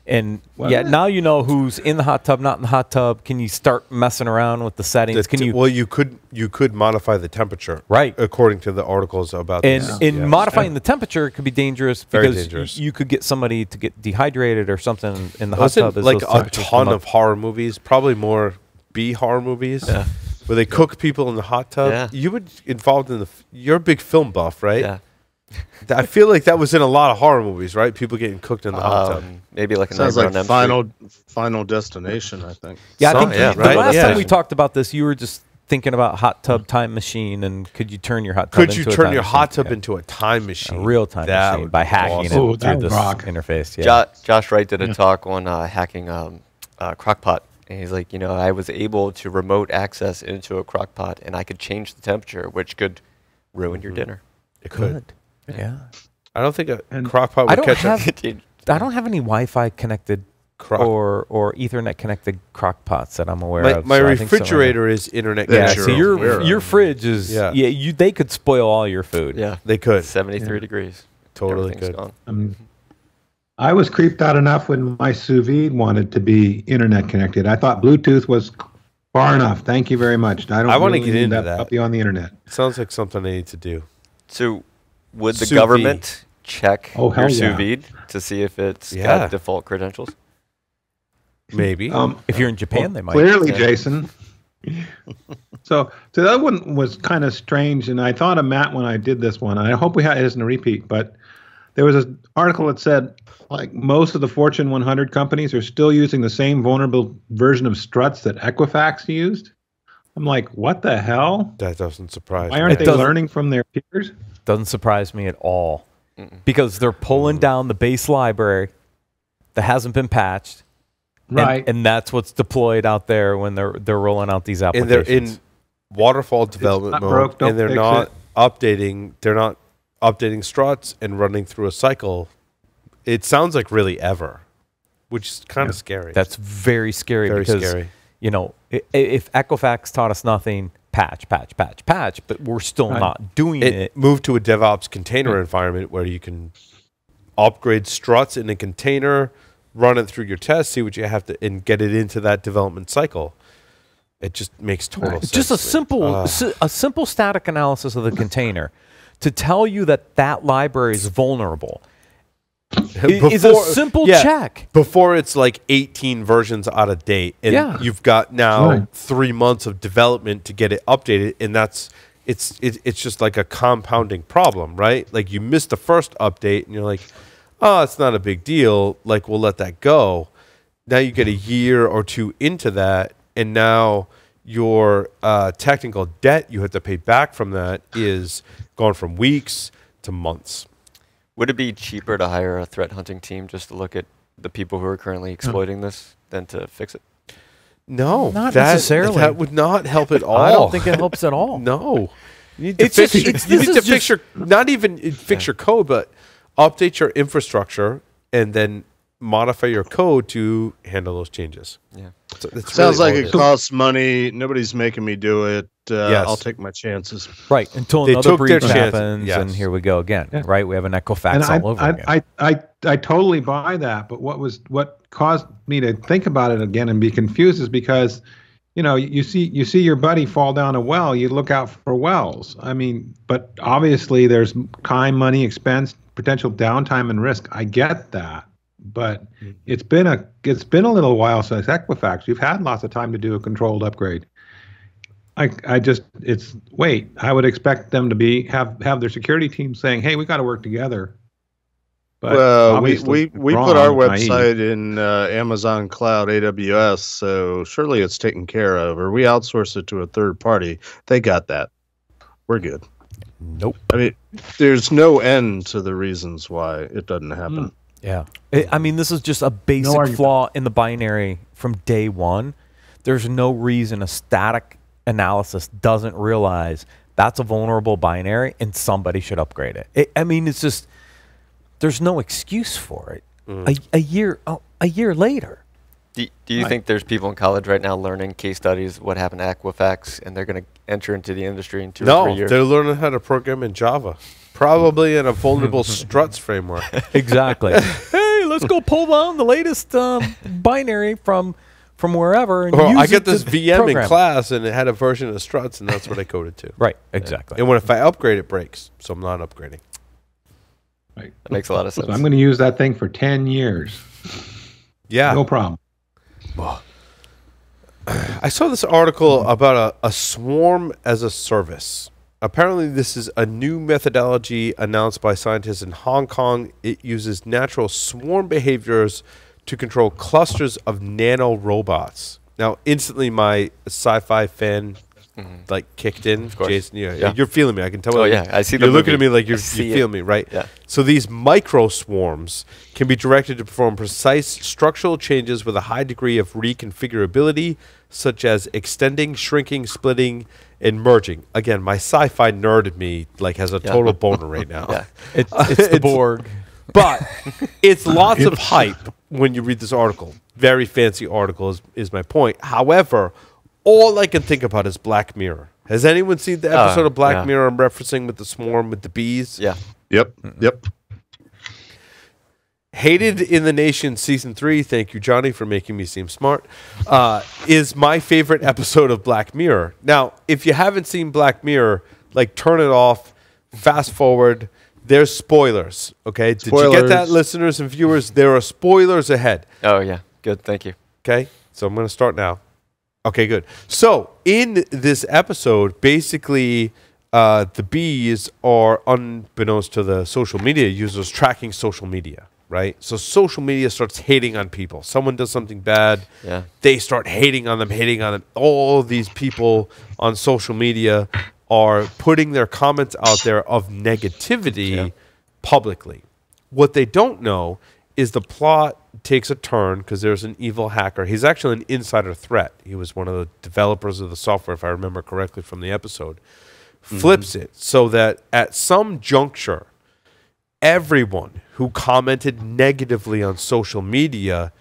And now you know who's in the hot tub, not in the hot tub. Can you start messing around with the settings? Well, you could modify the temperature, right? According to the articles about this. And modifying the temperature could be dangerous because you could get somebody to get dehydrated or something in the hot tub. Like a ton of horror movies, probably more B horror movies, where they cook people in the hot tub. Yeah. You would involved in you're a big film buff, right? Yeah. I feel like that was in a lot of horror movies, right? People getting cooked in the hot tub. Maybe like Sounds like Final Destination, I think. Yeah, I think the last Yeah. time we talked about this, you were just thinking about hot tub time machine, and could you turn your hot tub Could into you a turn time your machine? hot tub into a time machine? A real time machine by hacking it through this interface. Yeah. Josh Wright did a talk on hacking Crockpot. And he's like, I was able to remote access into a Crockpot, and I could change the temperature, which could ruin your dinner. It could. Yeah. I don't think a Crockpot would catch I don't have any Wi-Fi connected or Ethernet connected Crockpots that I'm aware of. My refrigerator is internet connected. So your fridge is they could spoil all your food. Yeah, they could. 73 degrees. Totally could. I was creeped out enough when my sous vide wanted to be internet connected. I thought Bluetooth was far enough. Thank you very much. I want to get into that. Puppy on the internet. Sounds like something I need to do. So, would the government check your sous vide to see if it's got default credentials? Maybe. If you're in Japan, they might. Clearly, Jason. So that one was kind of strange, and I thought of Matt when I did this one. I hope it isn't a repeat, but there was an article that said like most of the Fortune 100 companies are still using the same vulnerable version of struts that Equifax used. I'm like, what the hell? That doesn't surprise me. Why aren't they learning from their peers? Doesn't surprise me at all. Because they're pulling down the base library that hasn't been patched. Right. And that's what's deployed out there when they're rolling out these applications. And they're in waterfall development mode, and they're not updating. They're not updating struts and running through a cycle. It sounds like really ever, which is kind of scary. That's very scary. Very because, scary. If Equifax taught us nothing, patch, but we're still not doing it. Move to a DevOps container environment where you can upgrade struts in a container, run it through your test, see what you have to, and get it into that development cycle. It just makes total sense. Just a simple static analysis of the container to tell you that library is vulnerable. It's a simple check. Before it's like 18 versions out of date, and you've got now 3 months of development to get it updated, and it's just like a compounding problem, right? Like you missed the first update, and you're like, oh, it's not a big deal. Like we'll let that go. Now you get a year or two into that, and now your technical debt you have to pay back from that is gone from weeks to months. Would it be cheaper to hire a threat hunting team just to look at the people who are currently exploiting this than to fix it? No, not necessarily. That would not help at all. I don't think it helps at all. No, you need to fix your not even fix your code, but update your infrastructure and then modify your code to handle those changes. Yeah, so sounds really like it costs money. Nobody's making me do it. Yes. I'll take my chances. Right, until They another took their breach chance. happens, Yes. and here we go again. Yeah. Right, we have an Equifax all over again. I totally buy that, but what caused me to think about it again and be confused is because, you know, you see your buddy fall down a well, you look out for wells. I mean, but obviously there's time, money, expense, potential downtime, and risk. I get that, but it's been a little while since Equifax. You've had lots of time to do a controlled upgrade. I would expect them to have their security team saying, "Hey, we got to work together." But well, we put our website in Amazon Cloud AWS, so surely it's taken care of. Or we outsource it to a third party. They got that. We're good. Nope. I mean, there's no end to the reasons why it doesn't happen. Yeah. I mean, this is just a basic flaw in the binary from day one. There's no reason a static analysis doesn't realize that's a vulnerable binary and somebody should upgrade it. I mean, it's just, there's no excuse for it. A year later. Do you think there's people in college right now learning case studies what happened to Equifax, and they're going to enter into the industry in 2 or 3 years? No, they're learning how to program in Java, probably in a vulnerable struts framework. Exactly. Hey, let's go pull down the latest binary from wherever. And use I get this to VM program. in class, and it had a version of struts, and that's what I coded to. Right, exactly. And if I upgrade, it breaks, so I'm not upgrading. Right. That makes a lot of sense. So I'm going to use that thing for 10 years. Yeah. No problem. I saw this article about a swarm as a service. Apparently, this is a new methodology announced by scientists in Hong Kong. It uses natural swarm behaviors to control clusters of nano robots. Now, instantly, my sci-fi fan kicked in. Jason, you're feeling me. I can tell. Oh yeah, I see. You're looking at me like you feel me, right? Yeah. So these micro swarms can be directed to perform precise structural changes with a high degree of reconfigurability, such as extending, shrinking, splitting, and merging. Again, my sci-fi nerd in me has a total boner right now. Yeah. It's the Borg. But it's lots of hype when you read this article. Very fancy article is my point. However, all I can think about is Black Mirror. Has anyone seen the episode of Black Mirror I'm referencing with the swarm with the bees? Yeah. Yep. Hated in the Nation Season 3, thank you, Johnny, for making me seem smart, is my favorite episode of Black Mirror. Now, if you haven't seen Black Mirror, turn it off, fast forward. There's spoilers, okay? Spoilers. Did you get that, listeners and viewers? There are spoilers ahead. Oh yeah, good. Thank you. Okay, so I'm going to start now. Okay, good. So in this episode, basically, the bees are, unbeknownst to the social media users, tracking social media, right? So social media starts hating on people. Someone does something bad, they start hating on them. All these people on social media are putting their comments out there of negativity publicly. What they don't know is the plot takes a turn because there's an evil hacker. He's actually an insider threat. He was one of the developers of the software, if I remember correctly from the episode. Flips it so that at some juncture, everyone who commented negatively on social media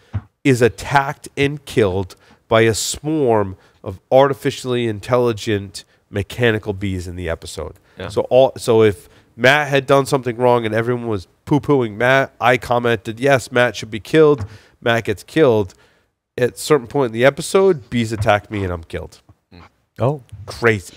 is attacked and killed by a swarm of artificially intelligent mechanical bees in the episode. Yeah. So if Matt had done something wrong and everyone was poo-pooing Matt, I commented, yes, Matt should be killed. Matt gets killed. At a certain point in the episode, bees attack me and I'm killed. Oh. Crazy.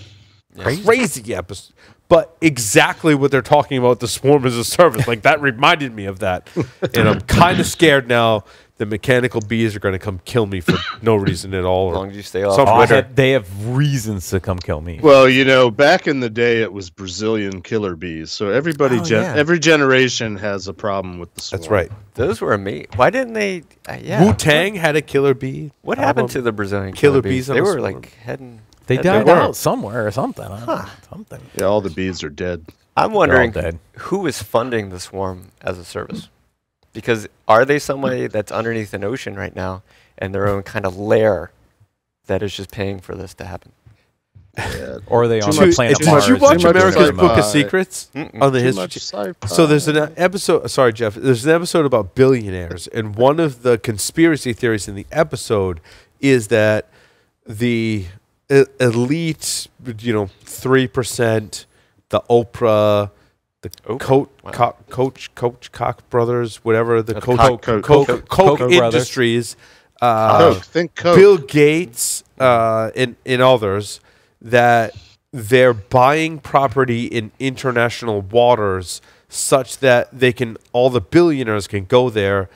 Yeah. Crazy episode. But exactly what they're talking about, the swarm as a service. That reminded me of that. And I'm kind of scared now the mechanical bees are going to come kill me for no reason at all. As long as you stay off. They have reasons to come kill me. Well, back in the day, it was Brazilian killer bees. So every generation has a problem with the swarm. That's right. Those were amazing. Why didn't they? Wu-Tang had a killer bee. What happened to the Brazilian killer bees? They were heading. They died out somewhere or something. Something. Yeah, all the bees are dead. I'm wondering dead. who is funding the swarm as a service? Because are they somebody that's underneath an ocean right now and their own kind of lair that is just paying for this to happen? Or are they on Too much- planet too Mars? Did you watch Too much America's sci-fi. Book of Secrets on the Too history? much sci-fi. So there's an episode. Sorry, Jeff. There's an episode about billionaires, and one of the conspiracy theories in the episode is that the elite, 3%, the Oprah, the Coach Koch brothers, whatever the Koch Koch brothers. Industries, Coke. Think Coke. Bill Gates, and others, that they're buying property in international waters such that all the billionaires can go there,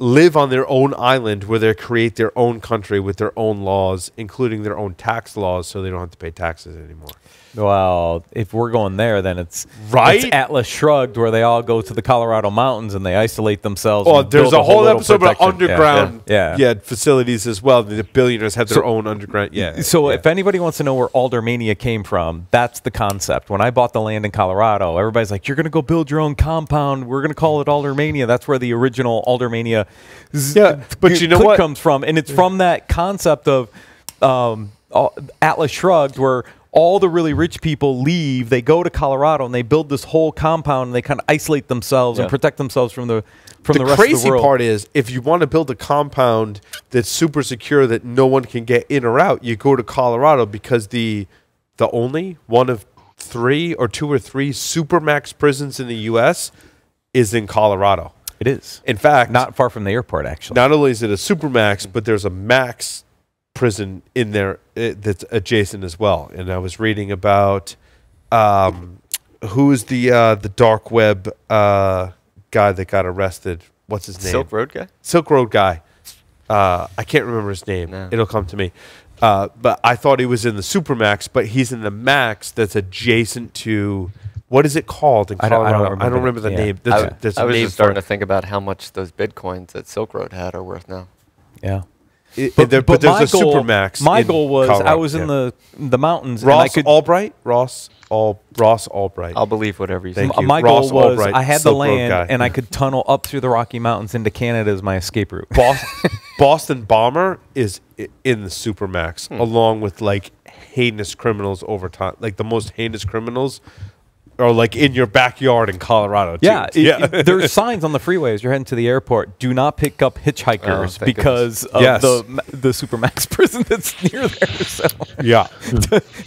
live on their own island where they create their own country with their own laws, including their own tax laws, so they don't have to pay taxes anymore. Well, if we're going there, then it's Right? It's Atlas Shrugged, where they all go to the Colorado mountains and they isolate themselves. Oh, and there's build a whole little episode about protection. underground Yeah. facilities as well. The billionaires have their own underground. Yeah. So if anybody wants to know where Aldermania came from, that's the concept. When I bought the land in Colorado, everybody's like, "You're going to go build your own compound. We're going to call it Aldermania." That's where the original Aldermania but you know clip what? comes from, and it's from that concept of Atlas Shrugged, where all the really rich people leave, they go to Colorado, and they build this whole compound, and they kind of isolate themselves and protect themselves from the rest of the world. The crazy part is, if you want to build a compound that's super secure that no one can get in or out, you go to Colorado, because the only one of 2 or 3 supermax prisons in the U.S. is in Colorado. It is. In fact, Not far from the airport, actually. not only is it a supermax, but there's a max prison in there that's adjacent as well. And I was reading about who's the dark web guy that got arrested. What's his name? Silk Road guy? Silk Road guy. I can't remember his name. No. It'll come to me. But I thought he was in the supermax, but he's in the max that's adjacent to. What is it called in I don't Colorado? I don't remember remember the the- name. yeah. There's I a was name just for starting it. to think about how much those Bitcoins that Silk Road had are worth now. Yeah. But there's my a goal, supermax. My in goal was Colorado, I was in the mountains, and I Ross could. Albright. Ross Albright. I'll believe whatever you say. Thank you. My goal Ross was Albright, I had the Silk Road land, guy. and I could tunnel up through the Rocky Mountains into Canada as my escape route. Boston Bomber is in the supermax, along with like heinous criminals over time. Like the most heinous criminals are like in your backyard in Colorado. Too. Yeah, there's signs on the freeways. You're heading to the airport. Do not pick up hitchhikers thank because of the supermax prison that's near there. So yeah.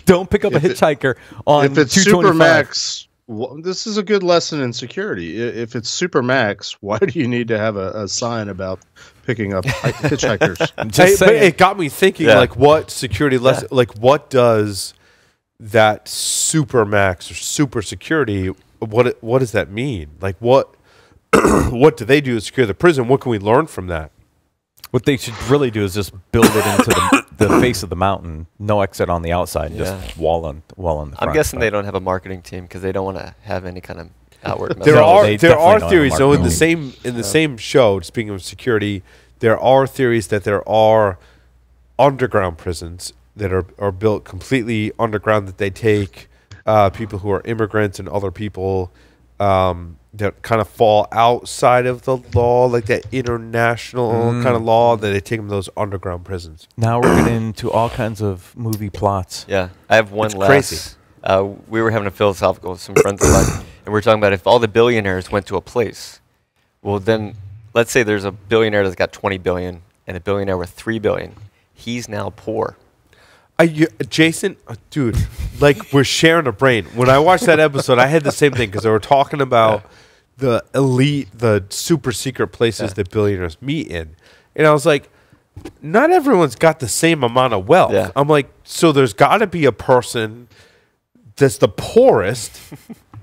don't pick up a hitchhiker on If it's 225. supermax, this is a good lesson in security. If it's supermax, why do you need to have a sign about picking up hitchhikers? Just But saying. it got me thinking, Yeah. like, what security lesson? Like, what does that supermax or super security? What does that mean? Like, what what do they do to secure the prison? What can we learn from that? What they should really do is just build it into the face of the mountain, no exit on the outside, and just wall on the front. I'm guessing they don't have a marketing team because they don't want to have any kind of outward There message. they are definitely don't have theories though in the marketing. same show. Speaking of security, there are theories that there are underground prisons that are built completely underground, that they take people who are immigrants and other people that kind of fall outside of the law, like that international kind of law, that they take them to those underground prisons. Now we're getting into all kinds of movie plots. Yeah, I have one It's last. crazy. We were having a philosophical with some friends of mine, and we were talking about if all the billionaires went to a place, well then, let's say there's a billionaire that's got 20 billion and a billionaire with 3 billion. He's now poor. Jason, dude, like we're sharing a brain. When I watched that episode, I had the same thing because they were talking about the elite, the super secret places that billionaires meet in. And I was like, not everyone's got the same amount of wealth. Yeah. I'm like, so there's got to be a person that's the poorest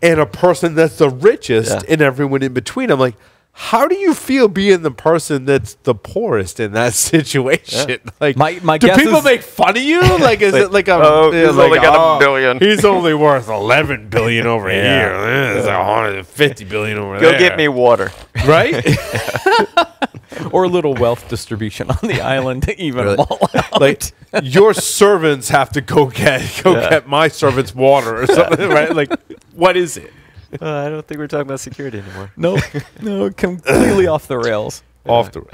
and a person that's the richest and everyone in between. I'm like, how do you feel being the person that's the poorest in that situation? Like, My do guess people is- make fun of you? Like, is it like he's only got $1 billion. He's only worth 11 billion over here. It's 150 billion over Go there. get me water. Right? or a little wealth distribution on the island to even Really? them all out. Like your servants have to go get my servants water or something, right? Like, what is it? I don't think we're talking about security anymore. No, completely off the rails. Off the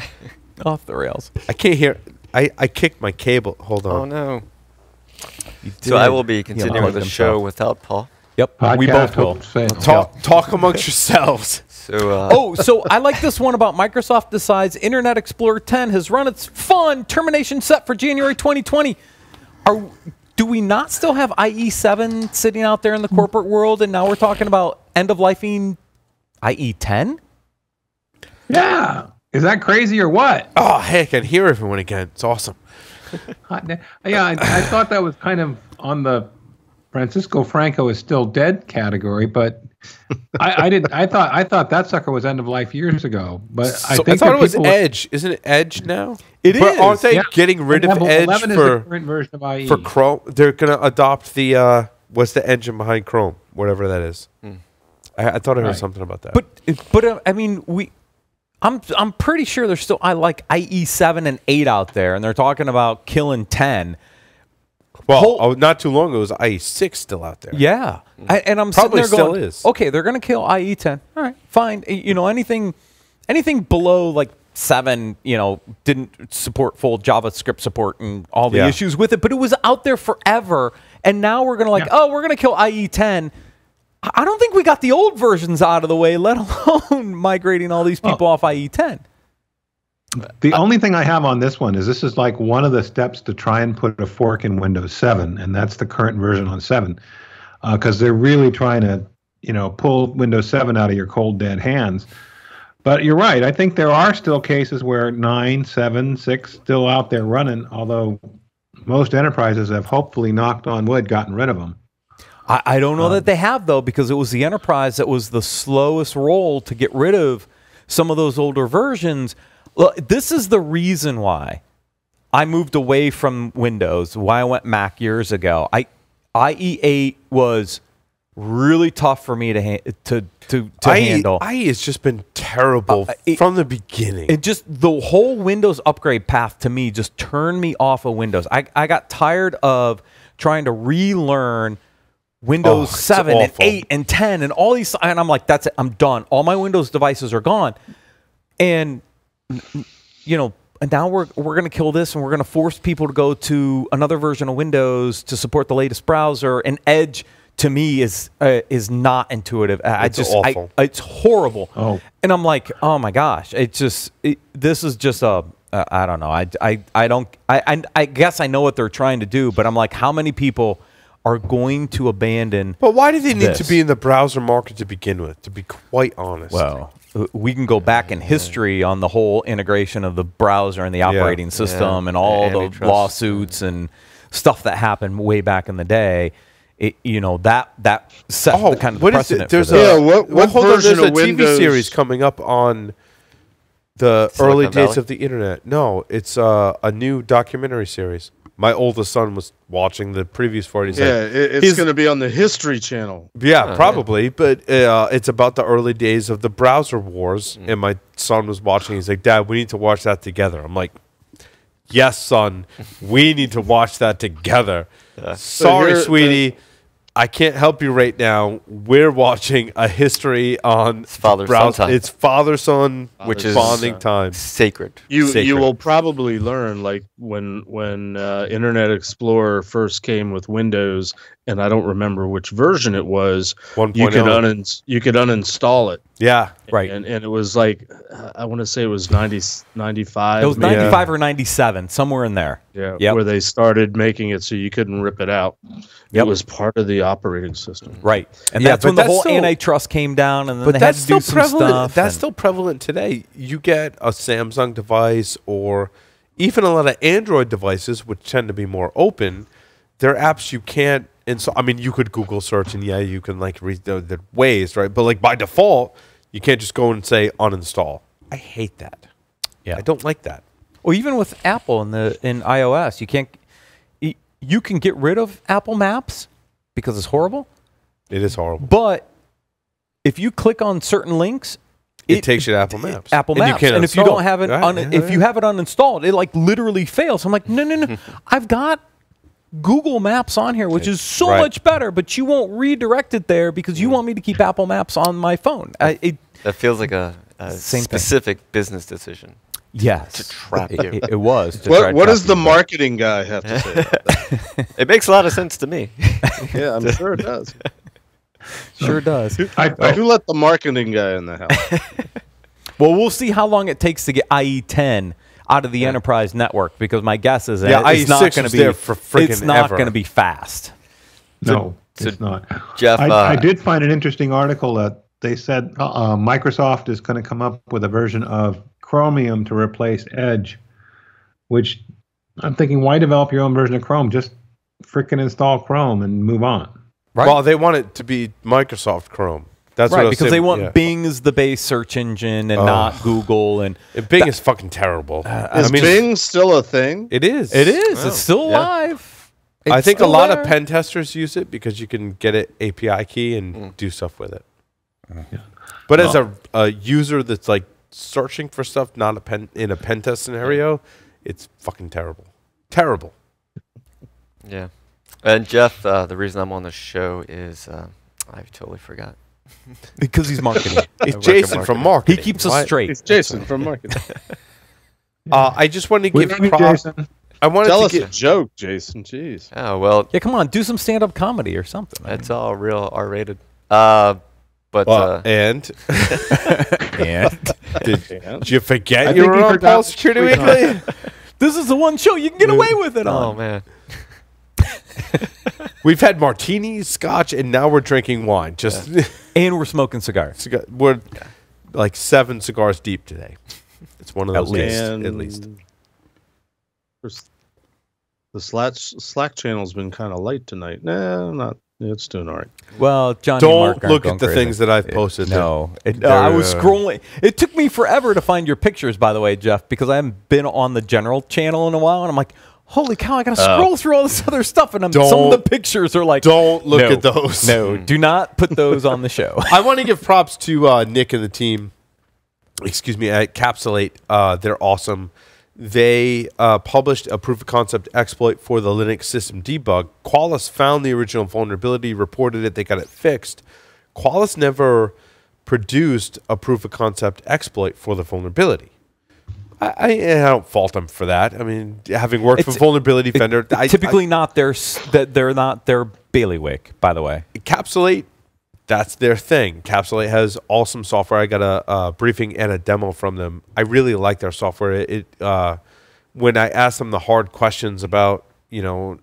Off the rails. I can't hear. I kicked my cable. Hold on. Oh no. You So I did. will be He continuing unplugged the himself. show without Paul. Yep, we Podcast both will. hopes fail. Talk amongst yourselves. So Oh, so I like this one about Microsoft decides Internet Explorer 10 has run its fun termination set for January 2020. Do we not still have IE7 sitting out there in the corporate world, and now we're talking about end-of-lifing IE10? Yeah. Is that crazy or what? Oh, hey, I can hear everyone again. It's awesome. Yeah, I thought that was kind of on the Francisco Franco is still dead category, but I thought that sucker was end of life years ago. But I So think I thought it was people- Edge. Isn't it Edge now? It But is. aren't they Yeah. getting rid of Edge 11 is for the current version of IE. Chrome? They're gonna adopt the what's the engine behind Chrome, whatever that is. I thought I heard Right. something about that. But I mean, I'm pretty sure there's still like IE7 and 8 out there, and they're talking about killing 10. well, not too long ago, it was IE6 still out there. Yeah, and I'm Probably sitting there going, still is. okay, they're going to kill IE10. All right, fine. You know, anything below like 7, didn't support full JavaScript support and all the Yeah. issues with it, but it was out there forever. And now we're going to we're going to kill IE10. I don't think we got the old versions out of the way, let alone migrating all these people off IE10. The only thing I have on this one is this is like one of the steps to try and put a fork in Windows 7, and that's the current version on 7, because they're really trying to, pull Windows 7 out of your cold dead hands. But you're right. I think there are still cases where 9, 7, 6 still out there running, although most enterprises have hopefully, knocked on wood, gotten rid of them. I don't know that they have, though, because it was the enterprise that was the slowest roll to get rid of some of those older versions. Look, this is the reason why I moved away from Windows, why I went Mac years ago. IE8 was really tough for me to handle. IE has just been terrible from the beginning. It just, the whole Windows upgrade path to me just turned me off of Windows. I got tired of trying to relearn Windows 7 and 8 and 10 and all these, and I'm like, that's it, I'm done. All my Windows devices are gone. And, and now we're going to kill this, and we're going to force people to go to another version of Windows to support the latest browser. And Edge, to me, is not intuitive. It's awful. It's horrible. Oh. And I'm like, oh my gosh, this is just I don't know. I guess I know what they're trying to do, but I'm like, how many people are going to abandon? But why do they need this? to be in the browser market to begin with? To be quite honest. Well, we can go back in history on the whole integration of the browser and the operating system and all the antitrust. lawsuits and stuff that happened way back in the day. That set the kind of what is precedent it? There's for this. what hold on, version there's a of TV Windows? series coming up on the Silicon early days Valley? of the internet. No, it's a new documentary series. My oldest son was watching the previews for it. He's Yeah, like, it's going to be on the History Channel. yeah, probably. But it's about the early days of the browser wars. And my son was watching. He's like, Dad, we need to watch that together. I'm like, yes, son, we need to watch that together. Sorry, here- sweetie. I can't help you right now. We're watching a history on father-son time. It's father-son, Which is bonding time. Sacred. You Sacred. will probably learn, like when Internet Explorer first came with Windows, and I don't remember which version it was. 1.0. You could uninstall it. Yeah. Right. And it was like, I want to say it was 95. It was maybe. 95 or 97, somewhere in there. Yeah, Yep. where they started making it so you couldn't rip it out. Yep. It was part of the operating system. Right. And Yeah, that's but when the that's whole still- antitrust came down, and then But they had that's to do still some prevalent. stuff. That's and- still prevalent today. You get a Samsung device or even a lot of Android devices, which tend to be more open. There are apps you can't install. I mean, you could Google search, and yeah, you can like read the ways, right? But like by default, you can't just go and say uninstall. I hate that. Yeah. I don't like that. Well, even with Apple in iOS, you can't. You can get rid of Apple Maps because it's horrible. It is horrible. But if you click on certain links, it takes you to Apple Maps. Apple Maps, and if you don't have it, if you have it uninstalled, it like literally fails. I'm like, no, I've got Google Maps on here, which is so much better, but you won't redirect it there because you want me to keep Apple Maps on my phone. That feels like a specific business decision. Yes, to trap you. It was. What does the marketing guy have to say about that? It makes a lot of sense to me. Yeah, I'm sure it does. Sure does. Who let the marketing guy in the house? Well, we'll see how long it takes to get IE10 out of the enterprise network, because my guess is that it's not going to be it's not going to be fast. No, it's not. Jeff, I did find an interesting article that they said Microsoft is going to come up with a version of Chromium to replace Edge, which I'm thinking, why develop your own version of Chrome? Just freaking install Chrome and move on. Right. Well, they want it to be Microsoft Chrome. That's right, what because they want Bing as the base search engine and not Google. And Bing is fucking terrible. Is Bing still a thing? It is. It is. It's still alive. I think a lot of pen testers use it because you can get an API key and do stuff with it. But as a user that's like searching for stuff, not in a pen test scenario, it's fucking terrible. Terrible. Yeah. And Jeff, the reason I'm on the show is I totally forgot. Because he's marketing. It's Jason from marketing. He keeps us straight. It's Jason from marketing. I just wanted to give props. I wanted Tell to us a joke, Jason. Jeez. Oh, well. Yeah, come on. Do some stand-up comedy or something. That's all real R-rated. And? Did you forget you were on Paul's Security Weekly? This is the one show you can get away with it on. Oh, man. We've had martinis, scotch, and now we're drinking wine. And we're smoking cigars. We're like 7 cigars deep today. It's one of those days, at least. The Slack channel's been kind of light tonight. Nah, not. It's doing all right. Well, Johnny don't look at the things that I've posted. No, I was scrolling. It took me forever to find your pictures, by the way, Jeff, because I haven't been on the general channel in a while, and I'm like, holy cow, I got to scroll through all this other stuff, and some of the pictures are like, don't look at those. No, do not put those on the show. I want to give props to Nick and the team. Excuse me, at Capsulate. They're awesome. They published a proof of concept exploit for the Linux system debug. Qualys found the original vulnerability, reported it, they got it fixed. Qualys never produced a proof of concept exploit for the vulnerability. I don't fault them for that. I mean, having worked for Vulnerability Defender, typically they're not their bailiwick, by the way. Capsulate, that's their thing. Capsulate has awesome software. I got a briefing and a demo from them. I really like their software. When I asked them the hard questions about,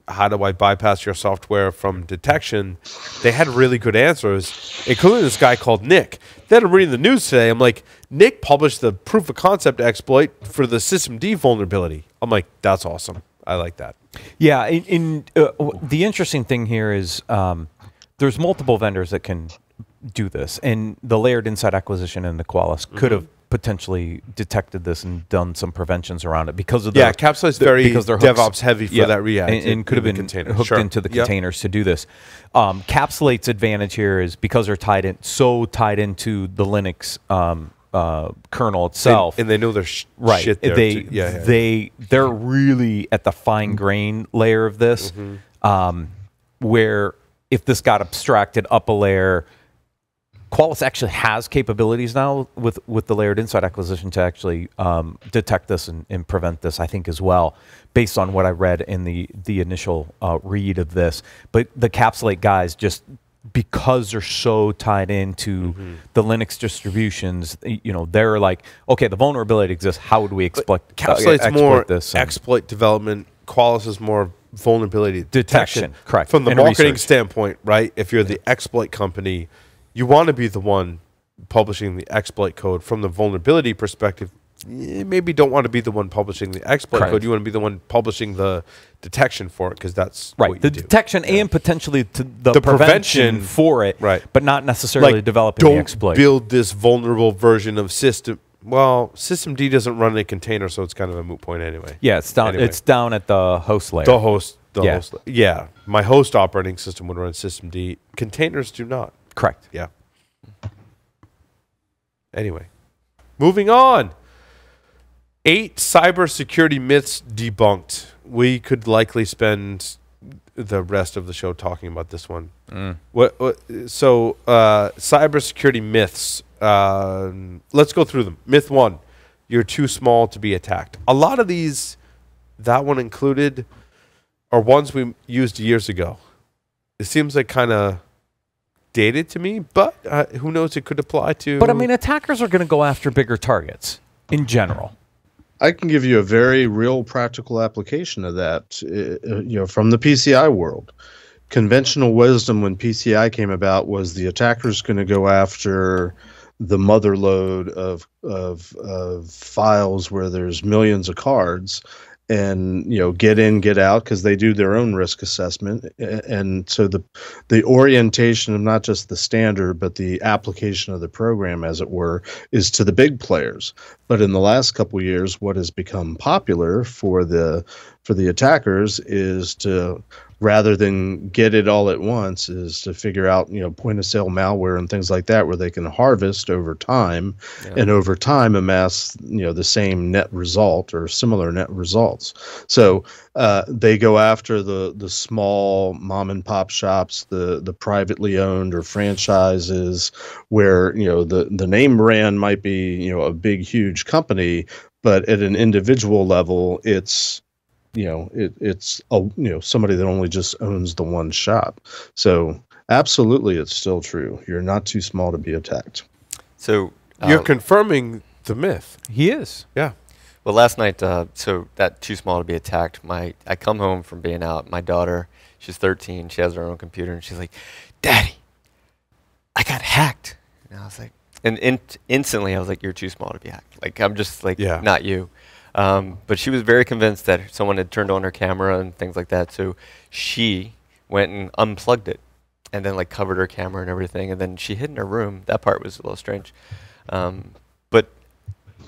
how do I bypass your software from detection, they had really good answers, including this guy called Nick. Then I'm reading the news today. I'm like, Nick published the proof of concept exploit for the systemd vulnerability. I'm like, that's awesome. I like that. Yeah. The interesting thing here is there's multiple vendors that can do this, and the layered inside acquisition and the Qualys could have potentially detected this and done some preventions around it because of Capsulate's very DevOps heavy for that React and could have been hooked into the containers to do this. Capsulate's advantage here is because they're tied into the Linux kernel itself, and they know their shit there. They're really at the fine grain layer of this, where if this got abstracted up a layer, Qualys actually has capabilities now with the layered inside acquisition to actually detect this and prevent this, I think, as well, based on what I read in the initial read of this. But the Capsulate guys, just because they're so tied into the Linux distributions, they're like, okay, the vulnerability exists. How would we exploit more this? Exploit development. Qualys is more vulnerability detection. Correct. From the marketing standpoint, right? If you're the exploit company, you want to be the one publishing the exploit code. From the vulnerability perspective, you maybe don't want to be the one publishing the exploit code. You want to be the one publishing the detection for it, because that's what you do. Detection and potentially the prevention for it, but not necessarily developing the exploit. Don't build this vulnerable version of system. Well, systemd doesn't run a container, so it's kind of a moot point anyway. Yeah, it's down. It's down at the host layer. The host. Yeah, my host operating system would run systemd. Containers do not. Correct. Yeah. Anyway, Moving on. 8 cybersecurity myths debunked. We could likely spend the rest of the show talking about this one. So cybersecurity myths. Let's go through them. Myth 1: you're too small to be attacked. A lot of these, that one included, are ones we used years ago. It seems like kind of dated to me, but who knows? It could apply to. But I mean, attackers are going to go after bigger targets in general. I can give you a very real practical application of that, from the PCI world. Conventional wisdom when PCI came about was the attacker's going to go after the mother load of files where there's millions of cards, and get in, get out, because they do their own risk assessment. And so the orientation of not just the standard but the application of the program, as it were, is to the big players. But in the last couple of years, what has become popular for the attackers is to, rather than get it all at once, is to figure out, point of sale malware and things like that, where they can harvest over time, and over time amass, the same net result or similar net results. So they go after the small mom and pop shops, the privately owned or franchises, where, the name brand might be, a big, huge company, but at an individual level, it's somebody that only just owns the one shop. So absolutely, it's still true. You're not too small to be attacked. So you're confirming the myth. He is. Yeah. Well, last night, so that too small to be attacked. I come home from being out. My daughter, she's 13. She has her own computer, and she's like, "Daddy, I got hacked." And I was like, and instantly I was like, "You're too small to be hacked." Like, I'm just like, not you. But she was very convinced that someone had turned on her camera and things like that. So she went and unplugged it and then covered her camera and everything. And then she hid in her room. That part was a little strange. But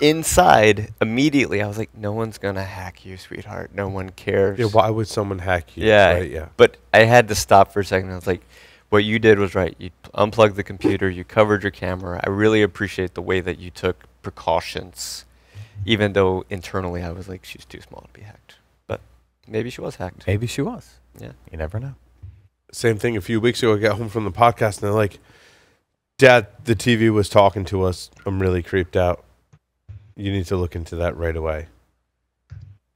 inside, immediately, I was like, no one's going to hack you, sweetheart. No one cares. Yeah, why would someone hack you? Yeah. Right? Yeah. But I had to stop for a second. I was like, what you did was right. You unplugged the computer. You covered your camera. I really appreciate the way that you took precautions. Even though internally I was like, she's too small to be hacked. But maybe she was hacked. Maybe she was. Yeah. You never know. Same thing a few weeks ago. I got home from the podcast, and they're like, "Dad, the TV was talking to us. I'm really creeped out. You need to look into that right away."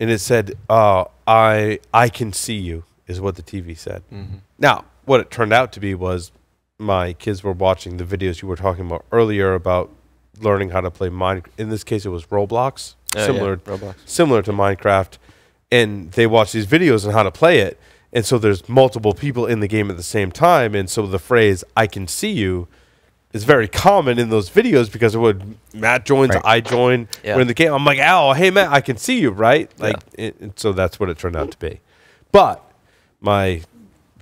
And it said, I can see you, is what the TV said. Mm-hmm. Now, what it turned out to be was my kids were watching the videos you were talking about earlier about learning how to play Minecraft. In this case, it was Roblox, similar to Minecraft. And they watch these videos on how to play it. And so there's multiple people in the game at the same time. And so the phrase, "I can see you," is very common in those videos, because it would, Matt joins, I join, we're in the game. I'm like, "Oh, hey, Matt, I can see you," right? And so that's what it turned out to be. But my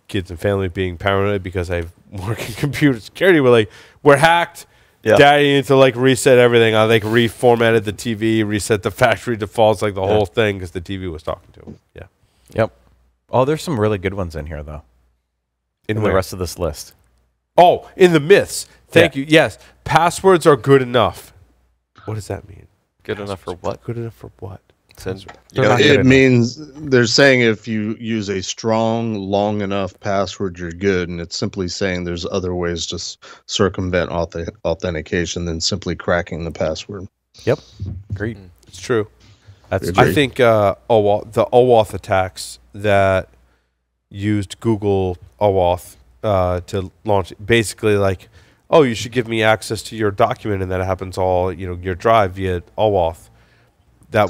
kids and family, being paranoid because I work in computer security, were like, "We're hacked. Yeah. Daddy needs to reset everything." I reformatted the TV, reset the factory defaults, the whole thing, because the TV was talking to him. Yeah. Yep. Oh, there's some really good ones in here, though. In the rest of this list. Oh, in the myths. Thank you. Yes. Passwords are good enough. What does that mean? Good enough for what? Good enough for what? It means they're saying if you use a strong, long enough password, you're good, and it's simply saying there's other ways to circumvent authentication than simply cracking the password. Yep, agreed. It's true. That's I think the OAuth attacks that used Google OAuth to launch, basically you should give me access to your document, and that happens all your drive via OAuth. That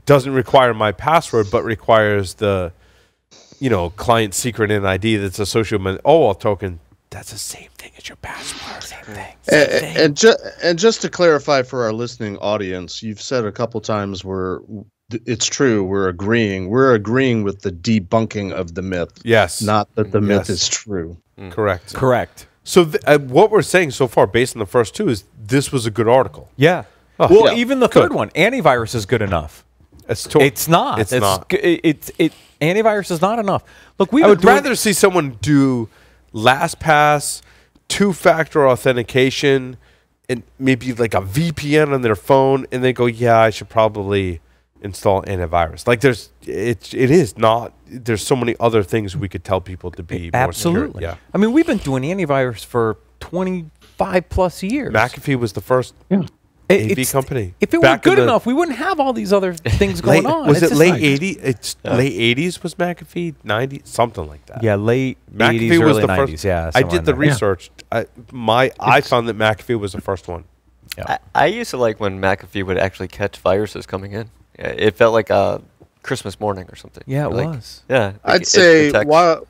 doesn't require my password, but requires the, client secret and ID that's associated with an OAuth token. That's the same thing as your password. Same thing. And just to clarify for our listening audience, you've said a couple times it's true. We're agreeing with the debunking of the myth. Yes. Not that the myth is true. Mm. Correct. Correct. So what we're saying so far, based on the first two, is this was a good article. Yeah. Oh, well, even the third one, antivirus is good enough. It's not. It's not. Antivirus is not enough. Look, I would rather see someone do LastPass, two-factor authentication, and maybe like a VPN on their phone, and they go, yeah, I should probably install antivirus. Like there's so many other things we could tell people to be more secure. Absolutely. Yeah. I mean, we've been doing antivirus for 25 plus years. McAfee was the first AV company. If it were good enough, we wouldn't have all these other things going on. Was it late 80s? It's late 80s was McAfee, 90, something like that. Yeah, late McAfee 80s, was early the 90s. first. Yeah, I did the research. I found that McAfee was the first one. Yeah. I used to like when McAfee would actually catch viruses coming in. Yeah, it felt like a Christmas morning or something. Yeah, it was. Yeah, I'd say while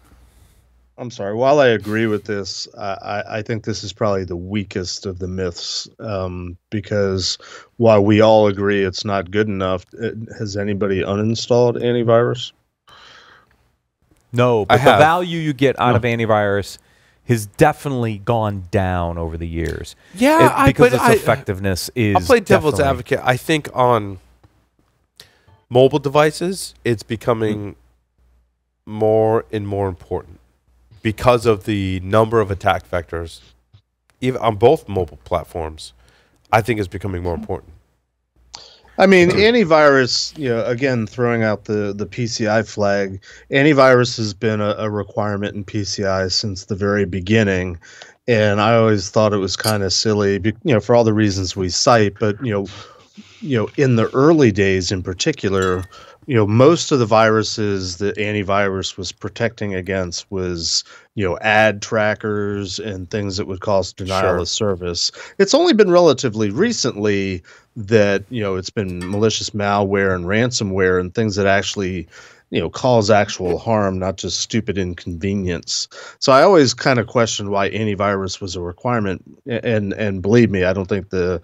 I agree with this, I think this is probably the weakest of the myths, because while we all agree it's not good enough, has anybody uninstalled antivirus? No, but the value you get out of antivirus has definitely gone down over the years. Yeah, because its effectiveness is. I'll play devil's advocate. I think on mobile devices, it's becoming more and more important because of the number of attack vectors, even on both mobile platforms. I think it's becoming more important. I mean, antivirus, again, throwing out the PCI flag, antivirus has been a requirement in PCI since the very beginning. And I always thought it was kind of silly, for all the reasons we cite. But, in the early days in particular, most of the viruses that antivirus was protecting against was, ad trackers and things that would cause denial of service. It's only been relatively recently that, it's been malicious malware and ransomware and things that actually, cause actual harm, not just stupid inconvenience. So I always kind of questioned why antivirus was a requirement. And believe me, I don't think the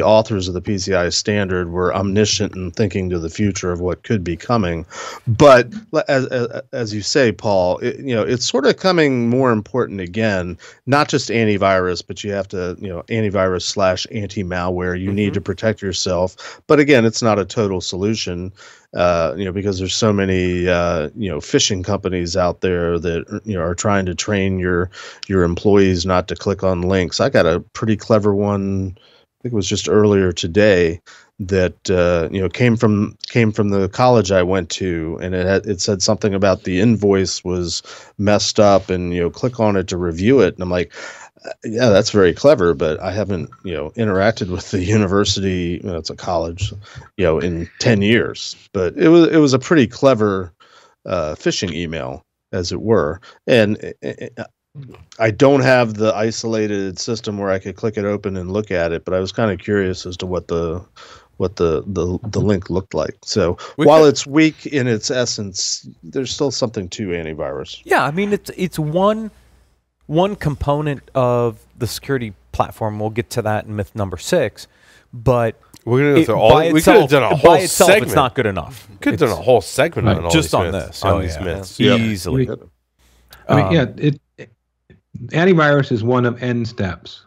authors of the PCI standard were omniscient in thinking to the future of what could be coming. But as you say, Paul, it's sort of coming more important again, not just antivirus, but you have to, antivirus / anti-malware. You need to protect yourself. But again, it's not a total solution. Because there's so many, phishing companies out there that, are trying to train your employees not to click on links. I got a pretty clever one, I think it was just earlier today, that, came from the college I went to, and it said something about the invoice was messed up and, click on it to review it. And I'm like, yeah, that's very clever, but I haven't, interacted with the university. It's a college, in 10 years. But it was a pretty clever phishing email, as it were. And I don't have the isolated system where I could click it open and look at it, but I was kind of curious as to what the link looked like. So while it's weak in its essence, there's still something to antivirus. Yeah, I mean it's one component of the security platform. We'll get to that in myth number 6, but we're gonna we could have done a whole segment. It's not good enough. Could have done a whole segment on all just these on myths, this, on these myths, easily. Antivirus is one of n steps.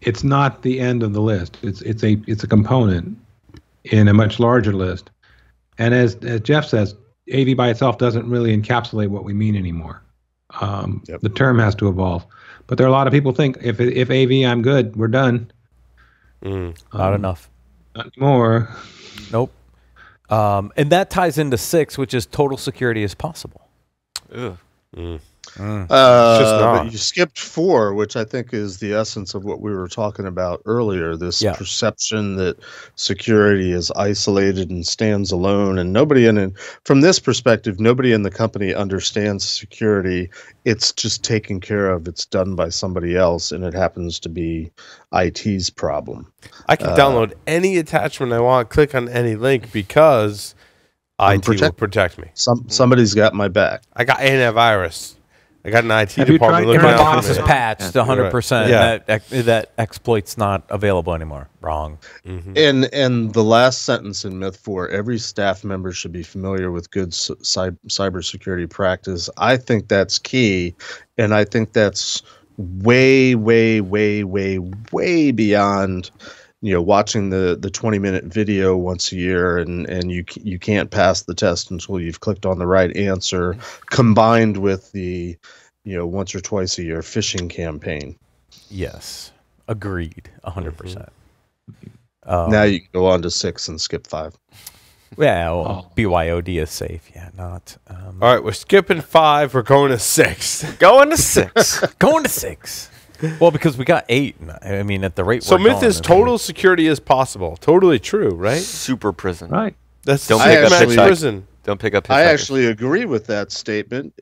It's not the end of the list. It's a component in a much larger list. And as Jeff says, AV by itself doesn't really encapsulate what we mean anymore. The term has to evolve. But there are a lot of people think if AV, I'm good, we're done. Not enough. Not anymore. Nope. And that ties into 6, which is total security as possible. Ugh. But you skipped 4, which I think is the essence of what we were talking about earlier. This perception that security is isolated and stands alone, and from this perspective, nobody in the company understands security. It's just taken care of. It's done by somebody else, and it happens to be IT's problem. I can download any attachment I want, click on any link because IT will protect me. Somebody's got my back. I got antivirus. I got an IT Have you department tried looking My out box for is me. patched 100%. Yeah. That exploit's not available anymore. Wrong. And the last sentence in Myth 4, every staff member should be familiar with good cybersecurity practice. I think that's key, and I think that's way, way, way, way, way beyond watching the 20-minute video once a year, and you can't pass the test until you've clicked on the right answer, combined with the once or twice a year phishing campaign. Yes. Agreed, 100%. Now you can go on to 6 and skip 5. Yeah, well, BYOD is safe. Yeah, not. All right, we're skipping 5. We're going to 6. Going to 6. Going to 6. Well, because we got 8. I mean, at the rate So we're myth going, is total security is possible. Totally true, right? Super prison. Right. That's Don't pick up max hitchhikers. prison. Don't pick up. I hitchhikers. actually agree with that statement,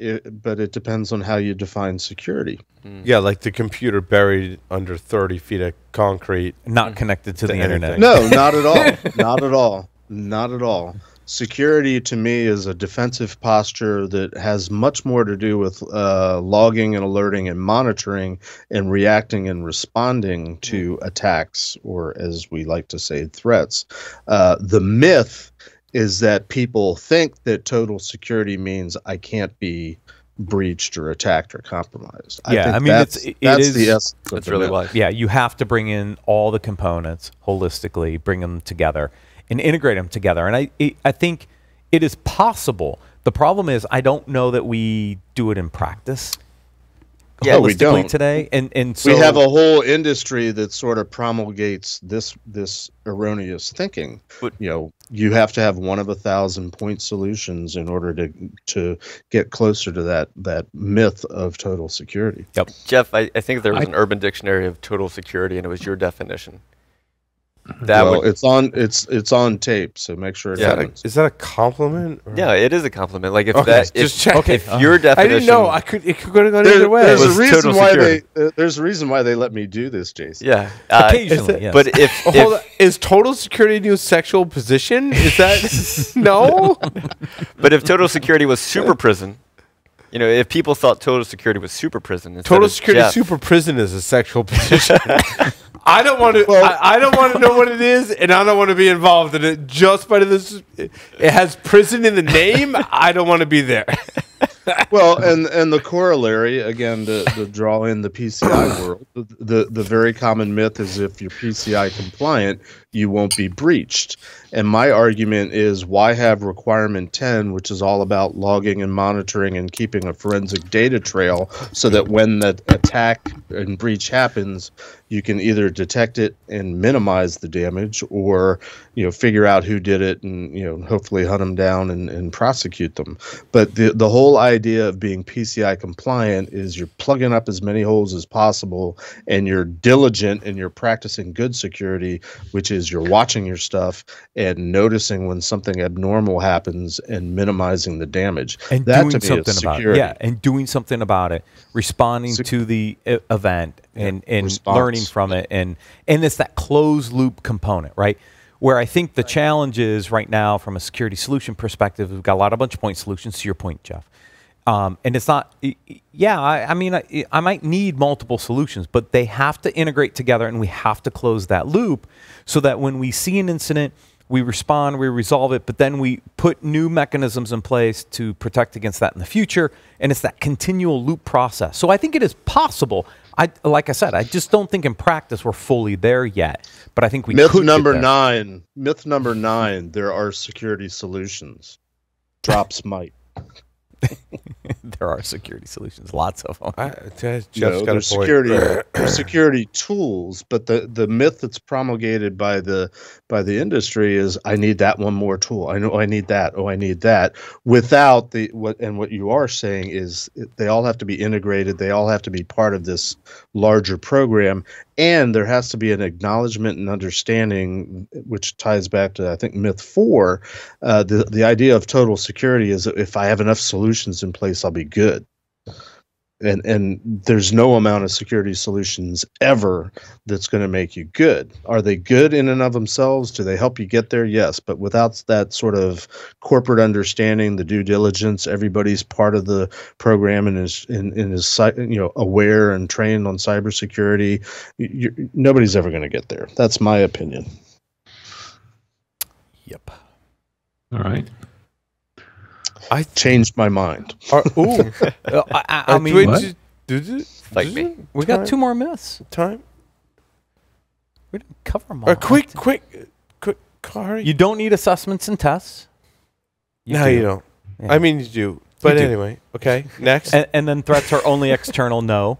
but it depends on how you define security. Yeah, like the computer buried under 30 feet of concrete. not connected to the internet. No, not at all. Not at all. Not at all. Security to me is a defensive posture that has much more to do with logging and alerting and monitoring and reacting and responding to attacks, or as we like to say, threats. The myth is that people think that total security means I can't be breached or attacked or compromised. Yeah, I mean, that's it the is- essence of That's the really myth. why. Yeah, you have to bring in all the components holistically, bring them together, and integrate them together. And I think it is possible. The problem is I don't know that we do it in practice. Yeah, we holistically don't. today, and so We have a whole industry that sort of promulgates this erroneous thinking. But- You have to have one of 1,000 point solutions in order to get closer to that myth of total security. Jeff, I think there was an Urban Dictionary of total security, and it was your definition. That Well, would, it's on tape, so make sure it Yeah, happens. Is that a compliment? or- yeah, it is a compliment. Like if Okay, that, just if, checking. if your definition, I didn't know. It could go either way. There's was a reason total why security. there's a reason why they let me do this, Jason. yeah, occasionally, yes. But if, Oh, hold on. Is total security a new sexual position? Is that no? but if total security was super prison, if people thought total security was super prison, instead Total of security Jeff, super prison is a sexual position. I don't want to. I don't want to know what it is, and I don't want to be involved in it. Just by this, it has prison in the name. I don't want to be there. Well, and the corollary, again, to draw in the PCI world, the very common myth is if you're PCI compliant, you won't be breached. And my argument is, why have requirement 10, which is all about logging and monitoring and keeping a forensic data trail, so that when the attack and breach happens, you can either detect it and minimize the damage, or figure out who did it and hopefully hunt them down and prosecute them. But the whole idea of being PCI compliant is you're plugging up as many holes as possible, and you're diligent and you're practicing good security, which is you're watching your stuff and noticing when something abnormal happens and minimizing the damage. and That doing to me is something about it. security. Yeah, and doing something about it, responding to the event, and Response. learning from it, and it's that closed loop component, right? Where I think the challenge is right now, from a security solution perspective, we've got a bunch of point solutions. To your point, Jeff, and it's not. Yeah, I mean, I might need multiple solutions, but they have to integrate together, and we have to close that loop so that when we see an incident, we respond, we resolve it, but then we put new mechanisms in place to protect against that in the future, and it's that continual loop process. So I think it is possible. Like I said, I just don't think in practice we're fully there yet, but I think we Myth could number get there. 9. Myth number 9. There are security solutions. Drops might. There are security solutions, lots of them. Jeff's No, got they're a point. they're security tools, but the myth that's promulgated by the industry is, I need that one more tool. I know I need that. Oh, I need that. Without what you are saying is they all have to be integrated. They all have to be part of this larger program, and there has to be an acknowledgement and understanding, which ties back to, I think, myth 4. The idea of total security is that if I have enough solutions in place, I'll be good. And there's no amount of security solutions ever that's going to make you good. Are they good in and of themselves? Do they help you get there? Yes, but without that sort of corporate understanding, the due diligence, everybody's part of the program and is aware and trained on cybersecurity. Nobody's ever going to get there. That's my opinion. Yep. All right. I changed my mind. I mean, Fight me. we got 2 more myths. Time. We didn't cover them all. Quick, hurry. You don't need assessments and tests. No, you don't. Yeah. I mean, you do. But do. anyway, okay. Next. And then threats are only external. No.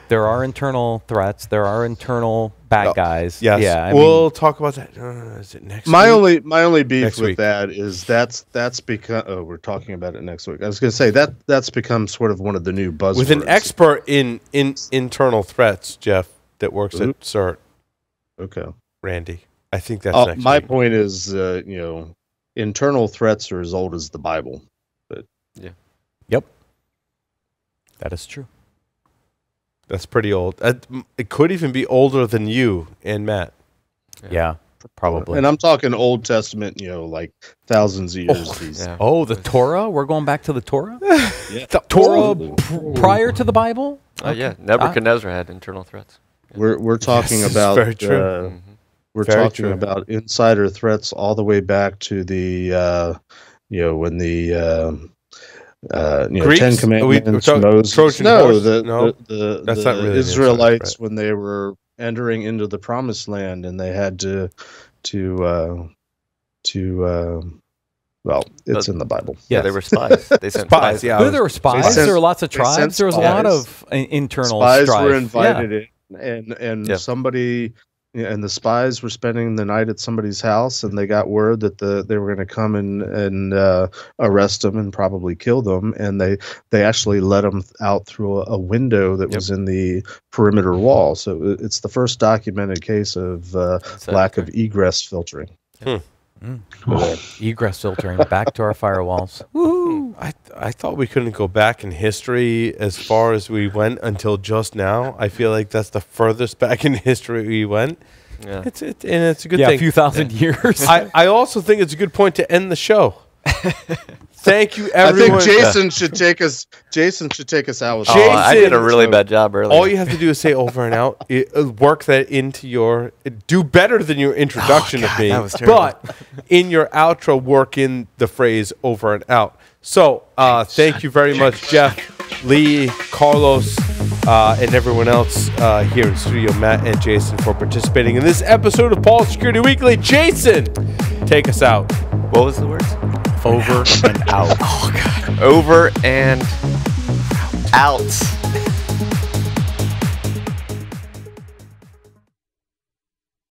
There are internal threats. There are internal bad guys. Yes. Yeah. We'll talk about that. Is it next My week? only beef Next with week. that is that's become. Oh, we're talking about it next week. I was going to say that's become sort of one of the new buzzwords. With an expert in internal threats, Jeff, that works at CERT, Okay. Randy. I think that's next my week. point is, internal threats are as old as the Bible. But Yep. That is true. That's pretty old. It could even be older than you and Matt. Yeah, probably. And I'm talking Old Testament, like thousands of years. Yeah. Oh, the Torah? We're going back to the Torah? Yeah. The Torah prior to the Bible? Yeah, Nebuchadnezzar had internal threats. We're talking Yes, about very true. we're Very talking true. about insider threats all the way back to the when the Greeks? Ten Commandments, Moses. Trojan No, horse? the No, the that's not really an Israelites insider threat. when they were entering into the Promised Land and they had to well, it's in the Bible. Yeah, they were spies. They sent Spies, yeah. There were spies. sent- There were lots of they sent tribes. There was a lot spies. of internal Spies strife. were Yeah. invited in, and Yeah. somebody, and the spies were spending the night at somebody's house, and they got word that they were going to come and arrest them and probably kill them, and they actually let them out through a window that was in the perimeter wall. So it's the first documented case of lack of egress filtering. Egress filtering back to our firewalls. Woohoo! I thought we couldn't go back in history as far as we went until just now. I feel like that's the furthest back in history we went. Yeah. And it's a good Yeah, thing. a few thousand years. I also think it's a good point to end the show. Thank you, I everyone. think Jason should take us. Jason should take us out with. Jason- I did a really bad job earlier. All you have to do is say over and out. Work that into your. Do better than your introduction of me. that was terrible. But in your outro, work in the phrase over and out. So thank you very much, Jeff, Lee, Carlos, and everyone else here in studio, Matt and Jason, for participating in this episode of Paul's Security Weekly. Jason, take us out. What was the words? Over and out. Over and out.